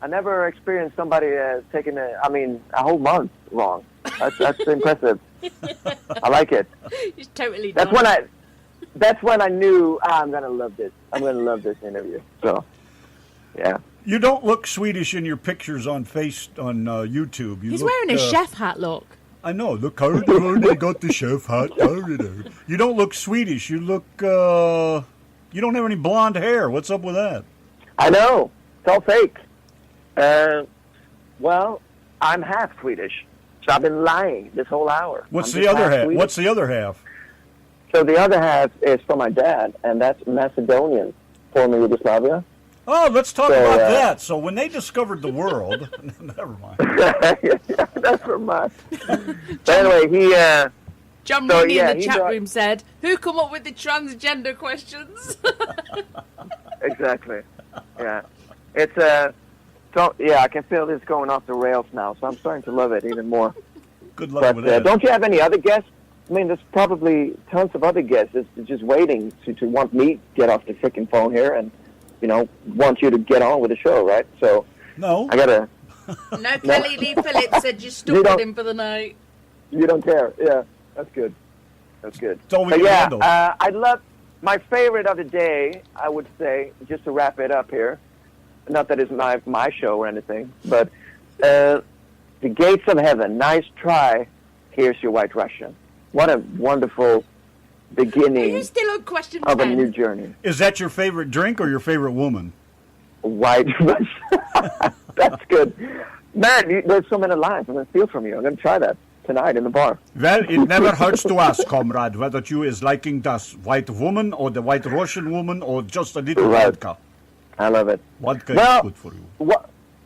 I never experienced somebody taking a whole month wrong. That's impressive. I like it. It's totally That's done. when I knew I'm gonna love this. I'm gonna love this interview. So, yeah. You don't look Swedish in your pictures on YouTube. You He's look, wearing a chef hat, look. I know. Look, I got the chef hat. You don't look Swedish. You look. You don't have any blonde hair. What's up with that? I know. It's all fake. Well, I'm half Swedish, so I've been lying this whole hour. What's I'm the just other half? Swedish. What's the other half? So the other half is from my dad, and that's Macedonian, former Yugoslavia. Oh, let's talk So, about that. So when they discovered the world, never mind. Yeah, that's from my. But anyway, he. John So, Mooney yeah, in the he chat brought- room said, "Who come up with the transgender questions?" Exactly. Yeah. It's So yeah, I can feel this going off the rails now, so I'm starting to love it even more. Good luck But with that. don't you have any other guests? I mean, there's probably tons of other guests that's just waiting to want me to get off the freaking phone here and, want you to get on with the show, right? So No. I gotta. No, Kelly Lee Phillips said you stuck You with don't- him for the night. You don't care? Yeah, that's good. That's good. It's all we But can yeah, handle. I love my favorite of the day. I would say, just to wrap it up here. Not that it's my show or anything, but The Gates of Heaven. Nice try. Here's Your White Russian. What a wonderful beginning Are you still on question of a 10? new journey. Is that your favorite drink or your favorite woman? White Russian. That's good. Man, there's so many lines. I'm going to steal from you. I'm going to try that tonight in the bar. Well, it never hurts to ask, comrade, whether you is liking das white woman or the white Russian woman or just a little vodka. I love it. Vodka Well, is good for you.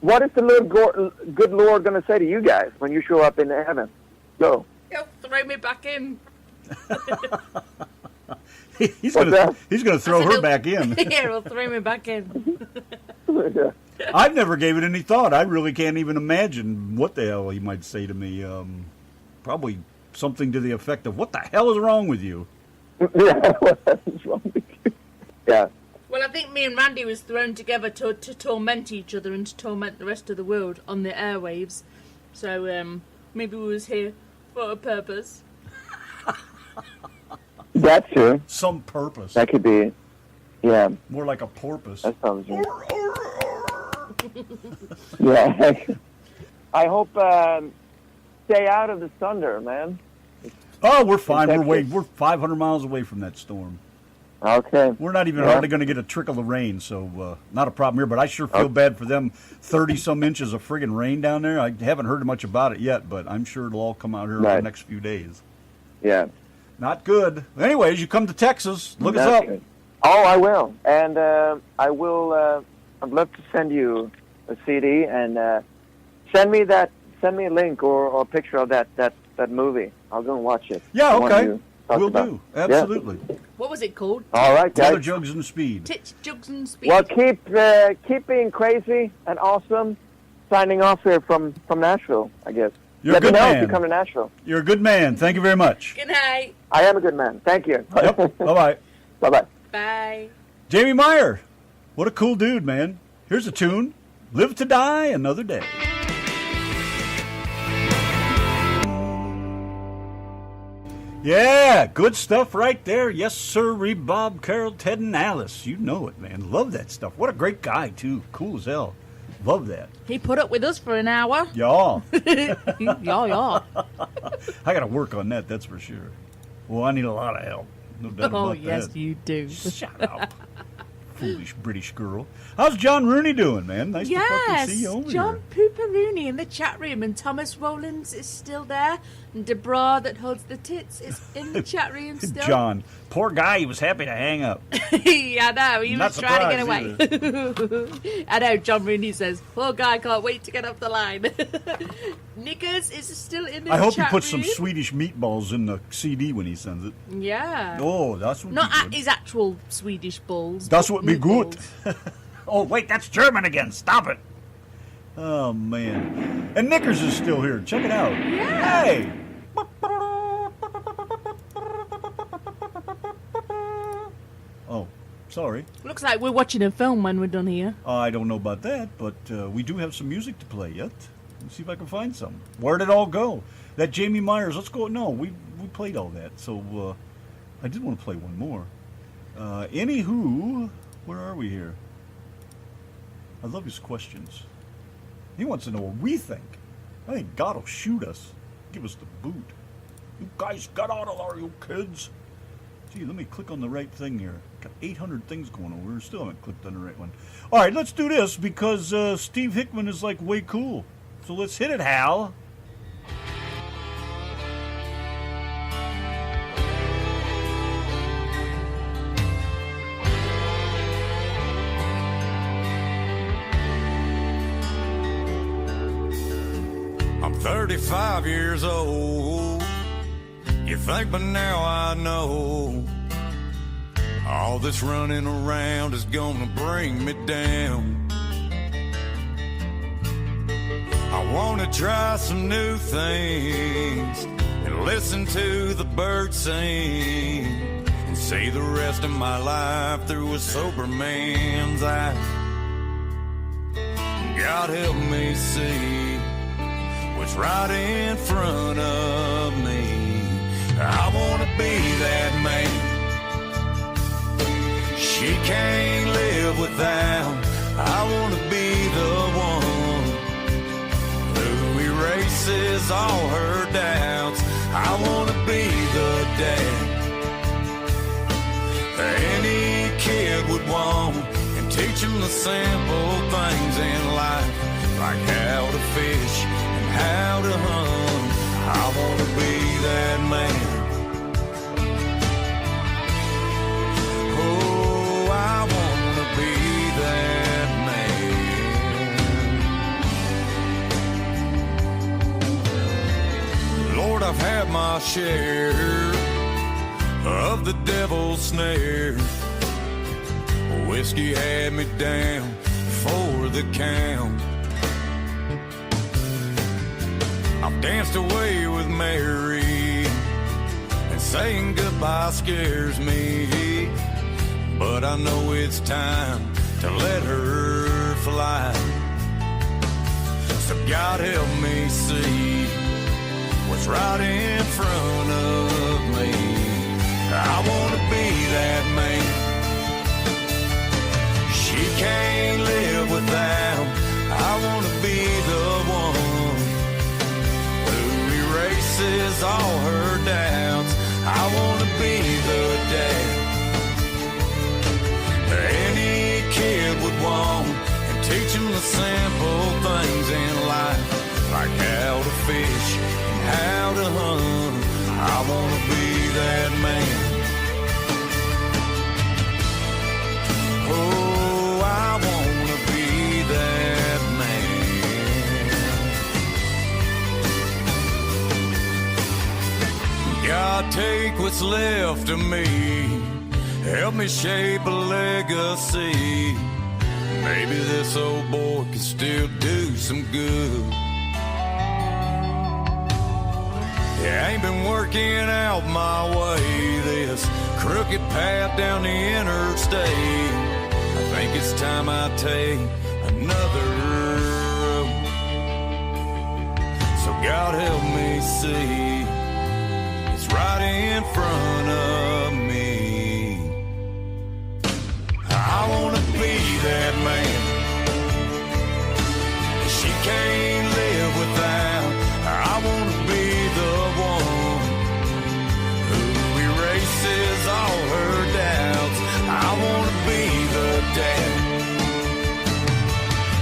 What is the good Lord going to say to you guys when you show up in heaven? Go. He'll throw me back in. He's gonna throw her back in. Yeah, he'll throw me back in. I've never gave it any thought. I really can't even imagine what the hell he might say to me. Probably something to the effect of, "What the hell is wrong with you?" Yeah, what is wrong with you? Yeah. Well, I think me and Randy was thrown together to torment each other and to torment the rest of the world on the airwaves. So maybe we was here for a purpose. That's true. Some purpose. That could be, yeah. More like a porpoise. That sounds good. Yeah. I hope stay out of the thunder, man. Oh, we're fine. We're 500 miles away from that storm. Okay. We're not even hardly going to get a trickle of rain, so not a problem here. But I sure feel bad for them. 30-some inches of friggin' rain down there. I haven't heard much about it yet, but I'm sure it'll all come out here over the next few days. Yeah. Not good. Anyways, you come to Texas, look us up. Good. Oh, I will. And I will, I'd love to send you a CD and send me a link or a picture of that movie. I'll go and watch it. Yeah, okay. We'll do. Absolutely. Yeah. What was it called? All right, guys. Taylor Jugs and Speed. Tits, Jugs and Speed. Well, keep being crazy and awesome. Signing off here from Nashville, I guess. You're Let a good me know man. if you come to Nashville. You're a good man. Thank you very much. Good night. I am a good man. Thank you. Yep. Bye-bye. Bye-bye. Bye. Jamie Meyer. What a cool dude, man. Here's a tune. Live to Die Another Day. Yeah, good stuff right there. Yes, sir. Bob, Carol, Ted, and Alice. You know it, man. Love that stuff. What a great guy, too. Cool as hell. Love that. He put up with us for an hour. Yeah. Yeah. I got to work on that, that's for sure. Well, I need a lot of help. No doubt about that. Yes, you do. Shut up. Foolish British girl. How's John Rooney doing, man? Nice to fucking see you over John here. Pooperooney in the chat room, and Thomas Rollins is still there, and Debra that holds the tits is in the chat room still. John, poor guy, he was happy to hang up. I know, he Not was trying to get surprised away. I know, John Rooney says, poor guy can't wait to get off the line. Knickers is still in the chat room. I hope he puts some Swedish meatballs in the CD when he sends it. Yeah. Oh, that's what Not be at good. his actual Swedish balls. Das would be good. meatballs. Oh, wait, that's German again. Stop it. Oh, man. And Knickers is still here. Check it out. Yeah. Hey. Oh, sorry. Looks like we're watching a film when we're done here. I don't know about that, but we do have some music to play yet. Let's see if I can find some. Where'd it all go? That Jamie Myers, let's go. No, we played all that. So I did want to play one more. Anywho, where are we here? I love his questions. He wants to know what we think. I think God will shoot us. Give us the boot. You guys got out of there, you kids. Gee, let me click on the right thing here. Got 800 things going over here. Still haven't clicked on the right one. All right, let's do this because Steve Hickman is like way cool. So let's hit it, Hal. I'm 35 years old. You think by now I know all this running around is gonna bring me down. I wanna try some new things and listen to the birds sing and see the rest of my life through a sober man's eyes. God help me see what's right in front of me. I wanna be without. I want to be the one who erases all her doubts. I want to be the dad any kid would want, and teach them the simple things in life, like how to fish and how to hunt. I want to be that man. Oh, I want to be that man. Lord, I've had my share of the devil's snare. Whiskey had me down for the count. I've danced away with Mary, and saying goodbye scares me. But I know it's time to let her fly. So God help me see what's right in front of me. I want to be that man she can't live without. I want to be the one who erases all her doubts. I want to be the dad any kid would want, and teach them the simple things in life, like how to fish and how to hunt. I want to be that man. Oh, I want to be that man. God, take what's left of me. Help me shape a legacy. Maybe this old boy can still do some good. Yeah, I ain't been working out my way this crooked path down the interstate. I think it's time I take another road. So God help me see it's right in front of me. I want to be that man she can't live without. I want to be the one who erases all her doubts. I want to be the dad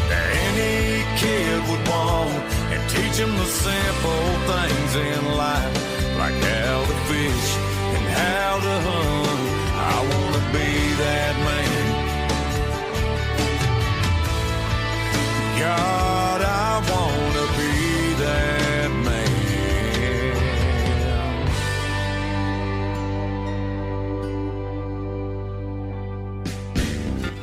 that any kid would want, and teach them the simple things in life, like how to fish and how to hunt. I want to be that man. God, I want to be that man.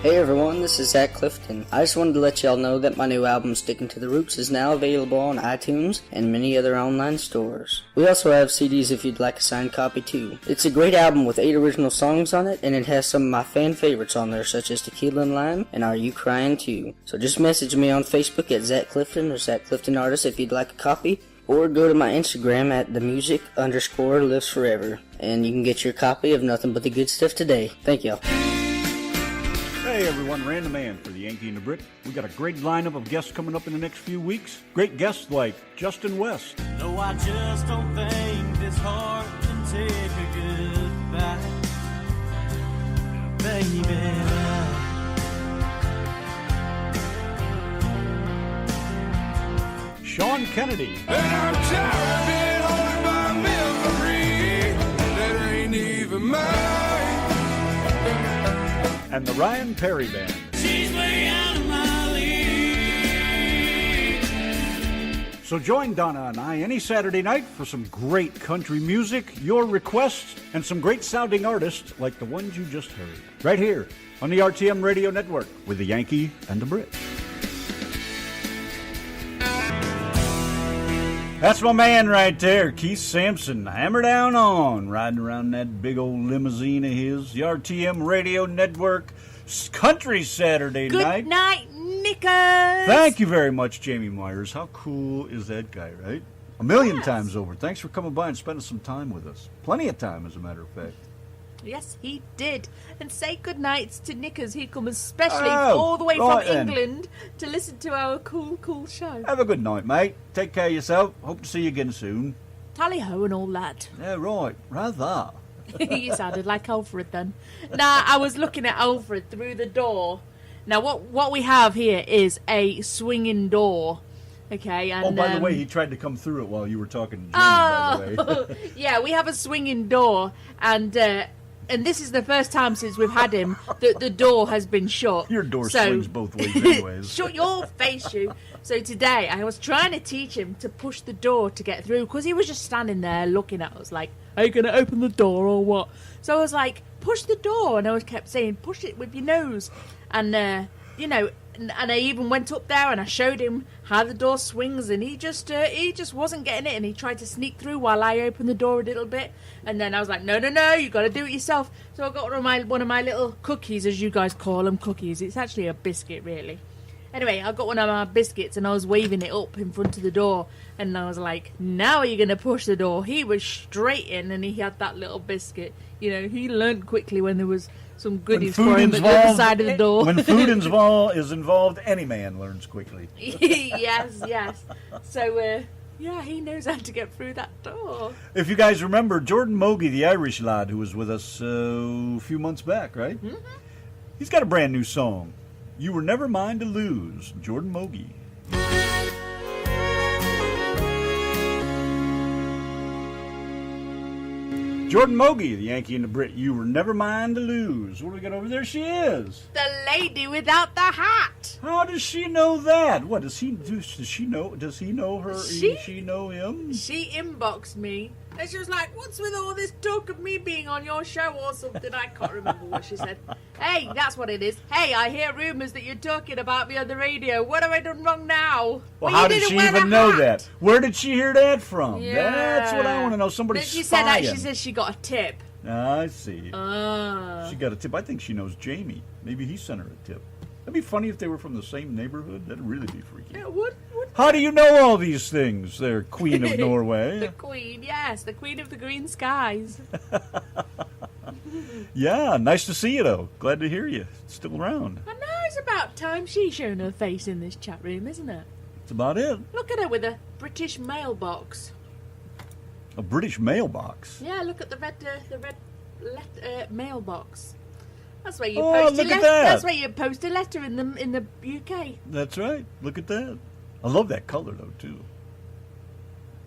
Hey everyone, this is Zach Clifton. I just wanted to let y'all know that my new album, Sticking to the Roots, is now available on iTunes and many other online stores. We also have CDs if you'd like a signed copy too. It's a great album with 8 original songs on it, and it has some of my fan favorites on there, such as Tequila and Lime and Are You Crying Too? So just message me on Facebook at Zach Clifton or Zach Clifton Artist if you'd like a copy, or go to my Instagram at themusic_lives forever, and you can get your copy of Nothing But the Good Stuff today. Thank y'all. Hey everyone, Rand the Man for the Yankee and the Brit. We got a great lineup of guests coming up in the next few weeks. Great guests like Justin West. No, I just don't think this heart can take a goodbye, baby. Sean Kennedy. And I'm tired of being haunted by memory that ain't even mine. And the Ryan Perry Band. She's way out of my league. So join Donna and I any Saturday night for some great country music, your requests, and some great sounding artists like the ones you just heard. Right here on the RTM Radio Network with the Yankee and the Brit. That's my man right there, Keith Sampson. Hammer down on, riding around that big old limousine of his. The RTM Radio Network Country Saturday night. Good night, Nickers. Thank you very much, Jamie Myers. How cool is that guy, right? A million times over. Thanks for coming by and spending some time with us. Plenty of time, as a matter of fact. Yes, he did. And say goodnight to Nickers. He come especially Oh, all the way right from then. England to listen to our cool show. Have a good night, mate. Take care of yourself. Hope to see you again soon. Tally-ho and all that. Yeah, right. Rather. You sounded like Alfred then. Now, I was looking at Alfred through the door. Now, what we have here is a swinging door. Okay, and By the way, he tried to come through it while you were talking to Jim, by the way. Yeah, we have a swinging door, and this is the first time since we've had him that the door has been shut. Your door swings both ways anyways. Shut your face, you. So today, I was trying to teach him to push the door to get through, because he was just standing there looking at us like, are you going to open the door or what? So I was like, push the door, and I kept saying, push it with your nose. And, you know, and I even went up there and I showed him how the door swings, and he just wasn't getting it, and he tried to sneak through while I opened the door a little bit, and then I was like, no, you got to do it yourself. So I got one of my little cookies, as you guys call them, cookies. It's actually a biscuit, really. Anyway, I got one of my biscuits and I was waving it up in front of the door, and I was like, now are you going to push the door? He was straight in, and he had that little biscuit. You know, he learned quickly when there was some goodies for him at the other side of the door. When food is involved, any man learns quickly. Yes. So, yeah, he knows how to get through that door. If you guys remember, Jordan Mogi, the Irish lad who was with us a few months back, right? Mm-hmm. He's got a brand new song. You Were Never Mine to Lose, Jordan Mogi. Jordan Mogi, the Yankee and the Brit. You Were Never Mine to Lose. What do we got over there? She is the lady without the hat. How does she know that? What does he do? Does she know? Does he know her? She know him? She inboxed me. And she was like, what's with all this talk of me being on your show or something? I can't remember what she said. Hey, that's what it is. Hey, I hear rumours that you're talking about me on the radio. What have I done wrong now? Well, how did she even know that? Where did she hear that from? Yeah. That's what I want to know. Somebody's She spying. said she got a tip. I see. She got a tip. I think she knows Jamie. Maybe he sent her a tip. That'd be funny if they were from the same neighborhood. That'd really be freaky. It would. How do you know all these things there, Queen of Norway? The Queen, yes. The Queen of the Green Skies. Yeah, nice to see you, though. Glad to hear you. Still around. I know, it's about time she's shown her face in this chat room, isn't it? That's about it. Look at her with a British mailbox. A British mailbox? Yeah, look at the red mailbox. That's where you post look at that. That's where you post a letter in the UK. That's right. Look at that. I love that color, though, too.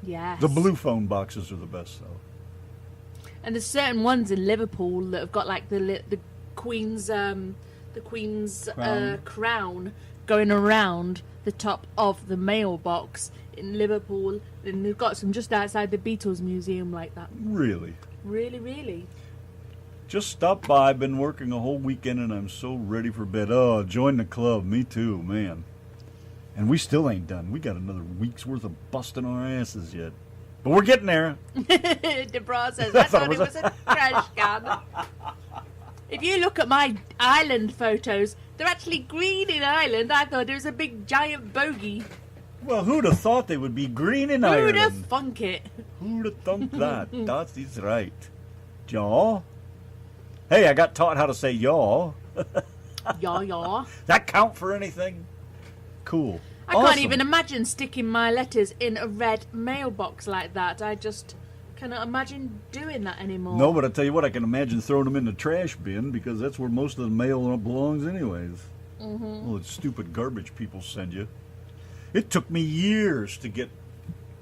Yes. The blue phone boxes are the best, though. And there's certain ones in Liverpool that have got like the Queen's crown going around the top of the mailbox in Liverpool, and they've got some just outside the Beatles Museum like that. Really? Really, really. Just stopped by. I've been working a whole weekend, and I'm so ready for bed. Oh, join the club. Me too, man. And we still ain't done. We got another week's worth of busting our asses yet. But we're getting there. DeBra says, I thought it was a trash can. If you look at my island photos, they're actually green in Ireland. I thought it was a big giant bogey. Well, who'd have thought they would be green in Ireland? Who'd have thunk it? Who'd have thunk that? That is right. Yaw. Hey, I got taught how to say yaw. Yaw. That count for anything? Cool. I can't even imagine sticking my letters in a red mailbox like that. I just cannot imagine doing that anymore. No, but I tell you what, I can imagine throwing them in the trash bin, because that's where most of the mail belongs anyways. Mm-hmm. All the stupid garbage people send you. It took me years to get...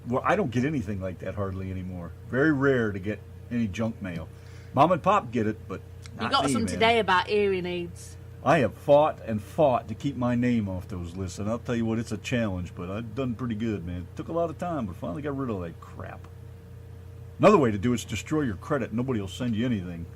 Well, I don't get anything like that hardly anymore. Very rare to get any junk mail. Mom and Pop get it, but you not got me, some man. today about hearing aids. I have fought and fought to keep my name off those lists, and I'll tell you what, it's a challenge, but I've done pretty good, man. It took a lot of time, but finally got rid of that crap. Another way to do it is destroy your credit. Nobody will send you anything.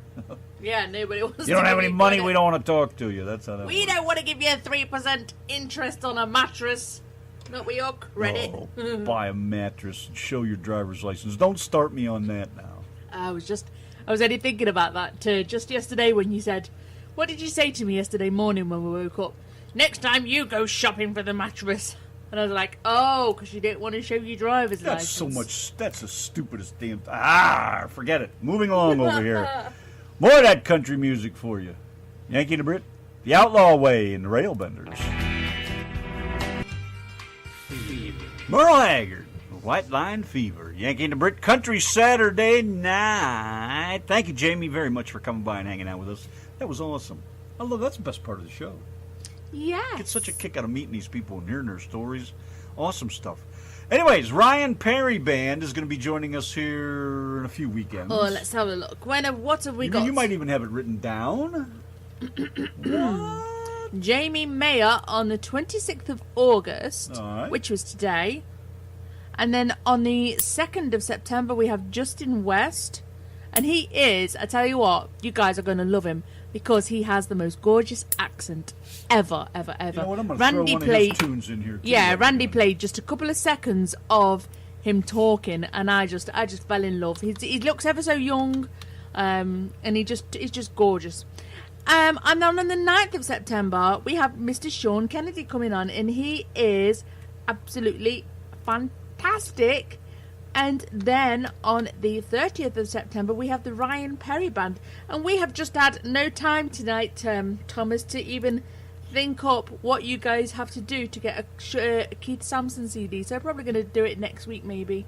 Yeah, nobody wants to. You don't have any money, credit. we don't want to talk to you. That's how that We works. don't want to give you 3% interest on a mattress. Not with your credit. Oh, buy a mattress and show your driver's license. Don't start me on that now. I was only thinking about that just yesterday when you said, what did you say to me yesterday morning when we woke up? Next time you go shopping for the mattress. And I was like, oh, because you didn't want to show your driver's license. That's the stupidest damn... forget it. Moving along over here. More of that country music for you. Yankee and the Brit, the Outlaw Way, and the Railbenders. Merle Haggard, White Line Fever. Yankee and the Brit, Country Saturday night. Thank you, Jamie, very much for coming by and hanging out with us. That was awesome. I love that's the best part of the show. Yes. Get such a kick out of meeting these people and hearing their stories. Awesome stuff. Anyways, Ryan Perry Band is going to be joining us here in a few weekends. Oh, let's have a look. What have we got? You might even have it written down. What? Jamie Meyer on the 26th of August, right. which was today. And then on the 2nd of September, we have Justin West. And he is, I tell you what, you guys are going to love him because he has the most gorgeous accent ever. You know what? I'm going to throw one of his tunes in here, too. Yeah, Randy played just a couple of seconds of him talking, and I just fell in love. He looks ever so young, and he's just gorgeous. And then on the 9th of September, we have Mr. Sean Kennedy coming on, and he is absolutely fantastic. And then on the 30th of September, we have the Ryan Perry Band. And we have just had no time tonight, Thomas, to even think up what you guys have to do to get a Keith Sampson CD. So we're probably going to do it next week, maybe.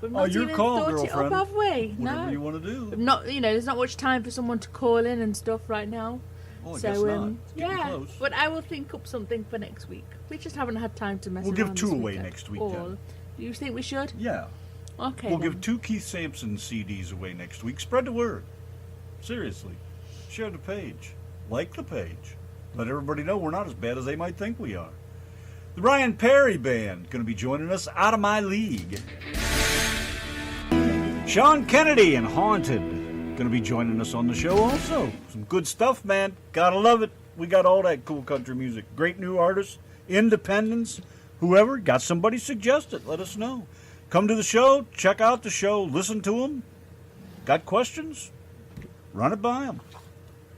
We've not your even call, thought girlfriend. it up, have we? Whatever No. you want to do. Not, there's not much time for someone to call in and stuff right now. Oh, I So, guess not. It's getting yeah, close. but I will think up something for next week. We just haven't had time to mess We'll around give two this away weekend. next week, All. then. Do you think we should? Yeah. Okay. We'll then. give 2 Keith Sampson CDs away next week. Spread the word. Seriously. Share the page. Like the page. Let everybody know we're not as bad as they might think we are. The Ryan Perry Band going to be joining us out of my league. Sean Kennedy and Haunted going to be joining us on the show also. Some good stuff, man. Gotta love it. We got all that cool country music. Great new artists, independents, whoever. Got somebody suggest it. Let us know. Come to the show, check out the show, listen to them. Got questions? Run it by them.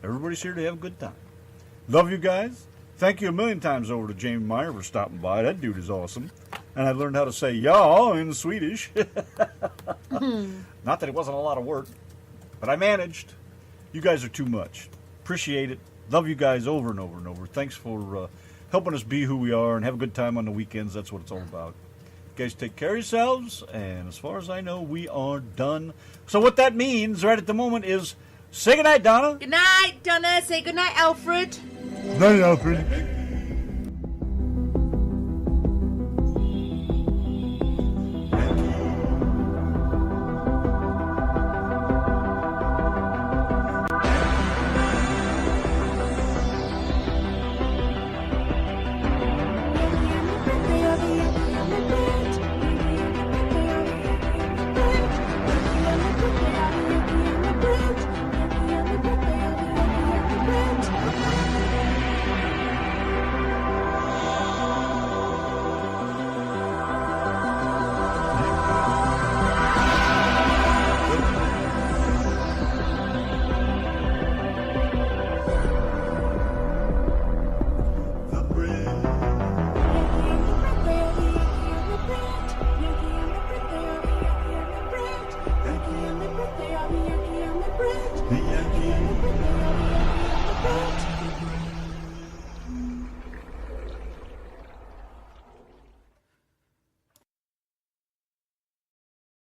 Everybody's here to have a good time. Love you guys. Thank you a million times over to Jamie Meyer for stopping by. That dude is awesome. And I learned how to say y'all in Swedish. Not that it wasn't a lot of work, but I managed. You guys are too much. Appreciate it. Love you guys over and over and over. Thanks for helping us be who we are and have a good time on the weekends. That's what it's all about. You guys take care of yourselves, and as far as I know, we are done. So what that means right at the moment is say goodnight, Donna. Good night, Donna. Say good night, Alfred. Night, Alfred. The Yanki.